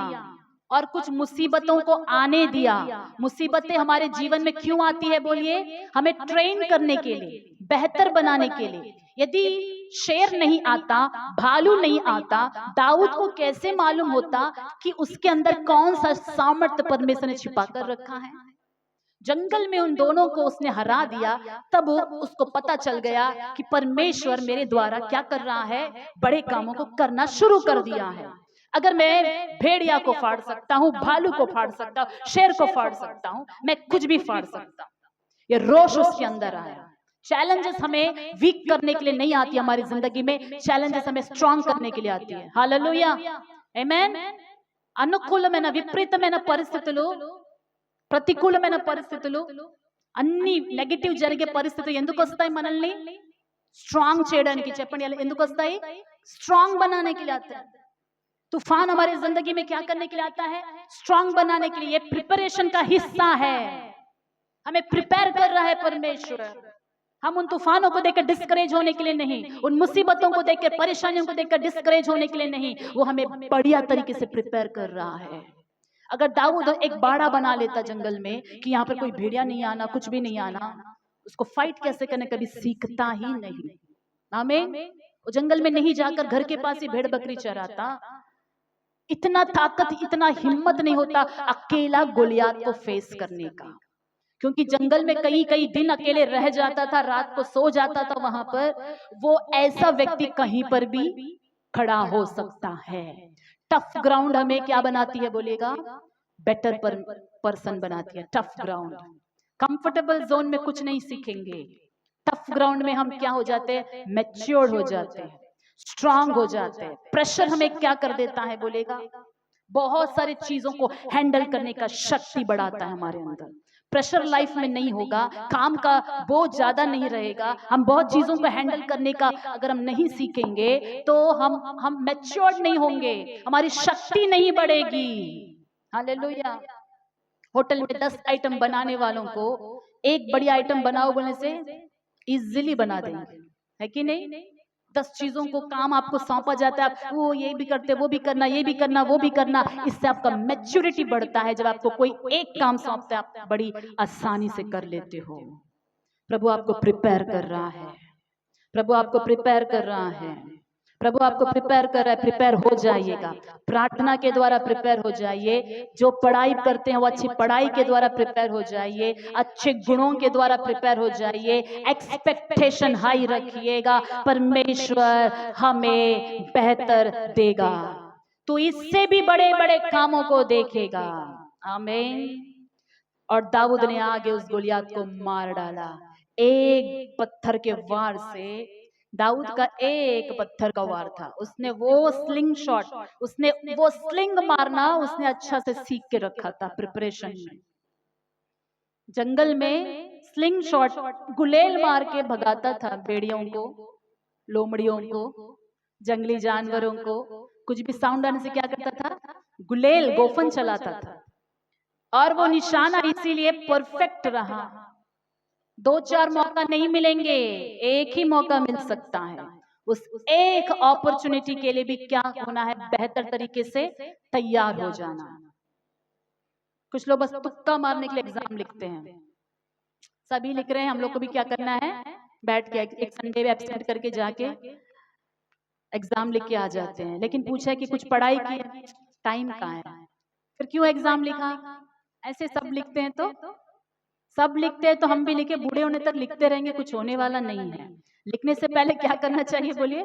और कुछ मुसीबतों को आने दिया। मुसीबतें हमारे जीवन में क्यों आती है बोलिए? हमें ट्रेन करने के लिए, बेहतर बनाने के लिए। यदि शेर नहीं आता, भालू नहीं आता, दाऊद को कैसे मालूम होता कि उसके अंदर कौन सा सामर्थ्य परमेश्वर ने छिपा कर रखा है? जंगल में उन दोनों को उसने हरा दिया, तब उसको पता चल गया कि परमेश्वर मेरे द्वारा क्या कर रहा है, बड़े कामों को करना शुरू कर दिया है। अगर मैं भेड़िया को फाड़ सकता हूँ, भालू को फाड़ सकता हूँ, शेर को फाड़ सकता हूँ, मैं कुछ भी फाड़ सकता हूँ। ये रोष उसके अंदर आया। चैलेंजेस हमें वीक करने के लिए नहीं आती हमारी जिंदगी में, चैलेंजेस हमें स्ट्रांग करने के लिए आती है। हालेलुया, आमेन। అనుకూలమైన విపరీతమైన పరిస్థితులు, ప్రతికూలమైన పరిస్థితులు, అన్ని నెగటివ్ జరిగే పరిస్థితులు ఎందుకు వస్తాయి? మనల్ని స్ట్రాంగ్ చేయడానికి। చెప్పండి ఎందుకు వస్తాయి? स्ट्रांग बनाने के लिए आते हैं। तूफान हमारी जिंदगी में क्या करने के लिए आता है? स्ट्रांग बनाने के लिए। ये प्रिपरेशन का हिस्सा है, हमें प्रिपेयर कर रहा है परमेश्वर। हम उन तूफानों को देखकर डिस्करेज होने के लिए नहीं, उन मुसीबतों को देखकर, परेशानियों को देखकर डिस्करेज होने के लिए नहीं, वो हमें बढ़िया तरीके से प्रिपेयर कर रहा है। अगर दाऊद एक बाड़ा बना लेता जंगल में कि यहाँ पर कोई भेड़िया नहीं आना, कुछ भी नहीं आना, उसको फाइट कैसे करने कभी सीखता ही नहीं। आमीन। वो जंगल में नहीं जाकर घर के पास ही भेड़ बकरी चराता। इतना ताकत, इतना हिम्मत नहीं होता अकेला गोलियात को फेस करने का, क्योंकि जंगल में कई कई दिन अकेले रह जाता था, रात को सो जाता था वहां पर। वो ऐसा व्यक्ति कहीं पर भी खड़ा हो सकता है। टफ ग्राउंड हमें क्या बनाती है बोलिएगा? बेटर पर्सन बनाती है। टफ ग्राउंड, कंफर्टेबल जोन में कुछ नहीं सीखेंगे। टफ ग्राउंड में हम क्या हो जाते हैं? मैच्योर हो जाते हैं, स्ट्रांग हो जाते हैं। प्रेशर हमें क्या कर देता है बोलेगा? बहुत सारी चीजों को हैंडल करने का शक्ति बढ़ाता है हमारे अंदर। प्रेशर लाइफ में नहीं होगा, काम का बोझ ज्यादा नहीं रहेगा। हम बहुत चीजों को हैंडल करने का अगर हम नहीं सीखेंगे तो हम मैच्योर्ड नहीं होंगे, हमारी शक्ति नहीं बढ़ेगी। हालेलुया। होटल में 10 आइटम बनाने वालों को एक बड़ी आइटम बनाओ बोलने से इजीली बना देंगे, है कि नहीं? 10 चीजों को काम आपको सौंपा जाता है, आप वो ये भी करते, वो भी करना, ये भी करना, वो भी करना। इससे आपका मैच्योरिटी बढ़ता है। जब आपको कोई एक काम सौंपता है, आप बड़ी आसानी से कर लेते हो। प्रभु आपको प्रिपेयर कर रहा है, प्रभु आपको प्रिपेयर कर रहा है, प्रभु आपको प्रिपेयर कर रहा है। प्रिपेयर हो जाइएगा, प्रार्थना के द्वारा प्रिपेयर हो जाइए। जो पढ़ाई करते हैं वो अच्छी पढ़ाई के द्वारा प्रिपेयर हो जाइए, अच्छे गुणों के द्वारा प्रिपेयर हो जाइए। एक्सपेक्टेशन हाई रखिएगा, परमेश्वर हमें बेहतर देगा, तो इससे भी बड़े बड़े कामों को देखेगा। आमीन। और दाऊद ने आगे उस गोलियात को मार डाला। एक पत्थर के वार से, दाऊद का एक पत्थर का वार था, उसने वो स्लिंग शॉट, उसने वो स्लिंग मारना उसने अच्छा से सीख के रखा था प्रिपरेशन में। जंगल में स्लिंग शॉट गुलेल मार के भगाता था भेड़ियों को, लोमड़ियों को, जंगली जानवरों को। कुछ भी साउंड आने से क्या करता था? गुलेल, गोफन चलाता था। और वो निशाना इसीलिए परफेक्ट रहा। 2-4 मौका नहीं मिलेंगे, एक ही मौका मिल सकता है। उस एक अपॉर्चुनिटी के लिए भी क्या होना है? बेहतर तरीके से तैयार हो जाना। कुछ लोग बस तुक्का मारने के लिए एग्जाम लिखते हैं, सभी लिख रहे हैं, हम लोग को भी क्या करना है? बैठ के एक संडे में एब्सेंट करके जाके एग्जाम लिख के आ जाते हैं। लेकिन पूछा कि कुछ पढ़ाई की है, टाइम कहाँ है? फिर क्यों एग्जाम लिखा? ऐसे सब लिखते हैं, तो सब लिखते हैं तो हम भी लिखे, बूढ़े होने तक लिखते रहेंगे, कुछ होने वाला नहीं है। लिखने से पहले क्या करना चाहिए बोलिए?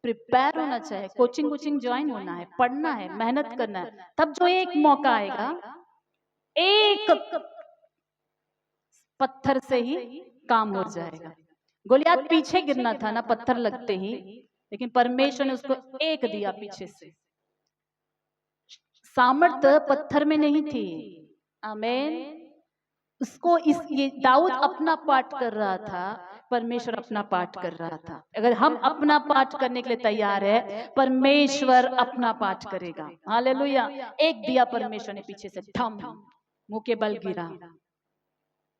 प्रिपेयर होना चाहिए, कोचिंग कोचिंग ज्वाइन होना है, पढ़ना है, मेहनत करना है। तब जो एक मौका आएगा, एक पत्थर से ही काम हो जाएगा। गोलियात पीछे गिरना था ना पत्थर लगते ही, लेकिन परमेश्वर ने उसको एक दिया पीछे से। सामर्थ्य पत्थर में नहीं थी। आमीन। उसको ये दाऊद अपना पाठ कर रहा था, परमेश्वर अपना पाठ कर रहा था। अगर हम अपना पाठ करने के लिए तैयार है, परमेश्वर अपना पाठ करेगा। हालेलुया। एक दिया परमेश्वर ने पीछे से, ठम, मुंह के बल गिरा।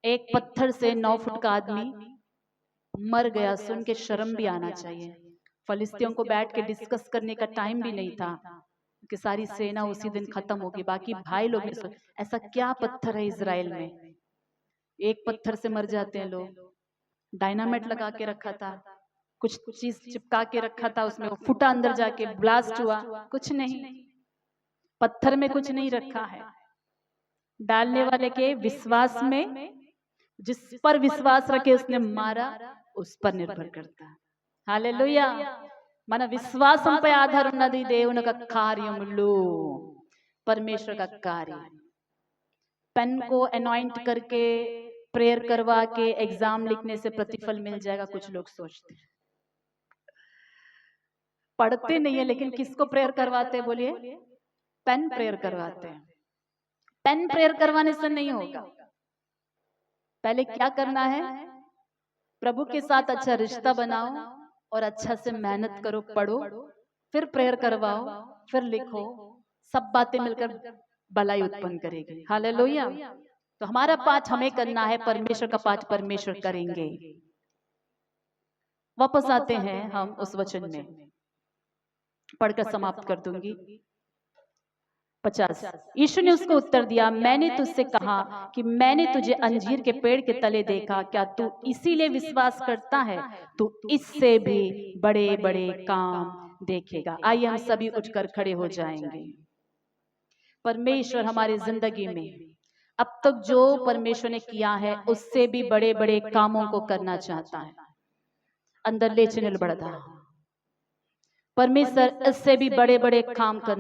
एक पत्थर से 9 फुट का आदमी मर गया। सुन के शर्म भी आना चाहिए। फलिस्तियों को बैठ के डिस्कस करने का टाइम भी नहीं था कि सारी सेना उसी दिन खत्म होगी। बाकी भाई लोग ने ऐसा क्या पत्थर है इजराइल में, एक पत्थर से मर जाते हैं लोग। डायनामाइट लगा के रखा था, कुछ चीज चिपका के रखा था, उसमें वो फूटा, अंदर जाके ब्लास्ट हुआ, कुछ नहीं। पत्थर में कुछ नहीं रखा है, डालने वाले के विश्वास में, जिस पर विश्वास रखे उसने मारा, उस पर निर्भर करता है। हालेलुया। మన విశ్వాసంపై ఆధారం ఉన్నది దేవుని యొక్క కార్యములు, परमेश्वर का कार्य। पेन को अनॉइंट करके प्रेयर करवा के एग्जाम लिखने से प्रतिफल मिल जाएगा, कुछ लोग सोचते हैं। पढ़ते नहीं है लेकिन किसको प्रेयर करवाते हैं बोलिए? पेन प्रेयर करवाते हैं। पेन प्रेयर करवाने से नहीं होगा। पहले क्या करना है? प्रभु के साथ अच्छा रिश्ता बनाओ और अच्छा से मेहनत करो, पढ़ो, फिर प्रेयर करवाओ, फिर लिखो, सब बातें मिलकर भलाई उत्पन्न करेगी। हालेलुया। तो हमारा पाठ हमें करना है, परमेश्वर का पाठ परमेश्वर करेंगे। वापस आते हैं हम उस वचन में, पढ़कर समाप्त कर दूंगी। 50। यीशु ने उसको उत्तर दिया, मैंने तुझसे कहा कि मैंने तुझे अंजीर के पेड़ के तले देखा, क्या तू इसीलिए विश्वास करता है? तू इससे भी बड़े बड़े काम देखेगा। आइए हम सभी उठकर खड़े हो जाएंगे। परमेश्वर हमारी जिंदगी में अब तक जो परमेश्वर ने किया है उससे भी बड़े बड़े कामों को करना चाहता है। अंदर ले चल बढ़ता परमेश्वर, इससे भी बड़े बड़े काम करना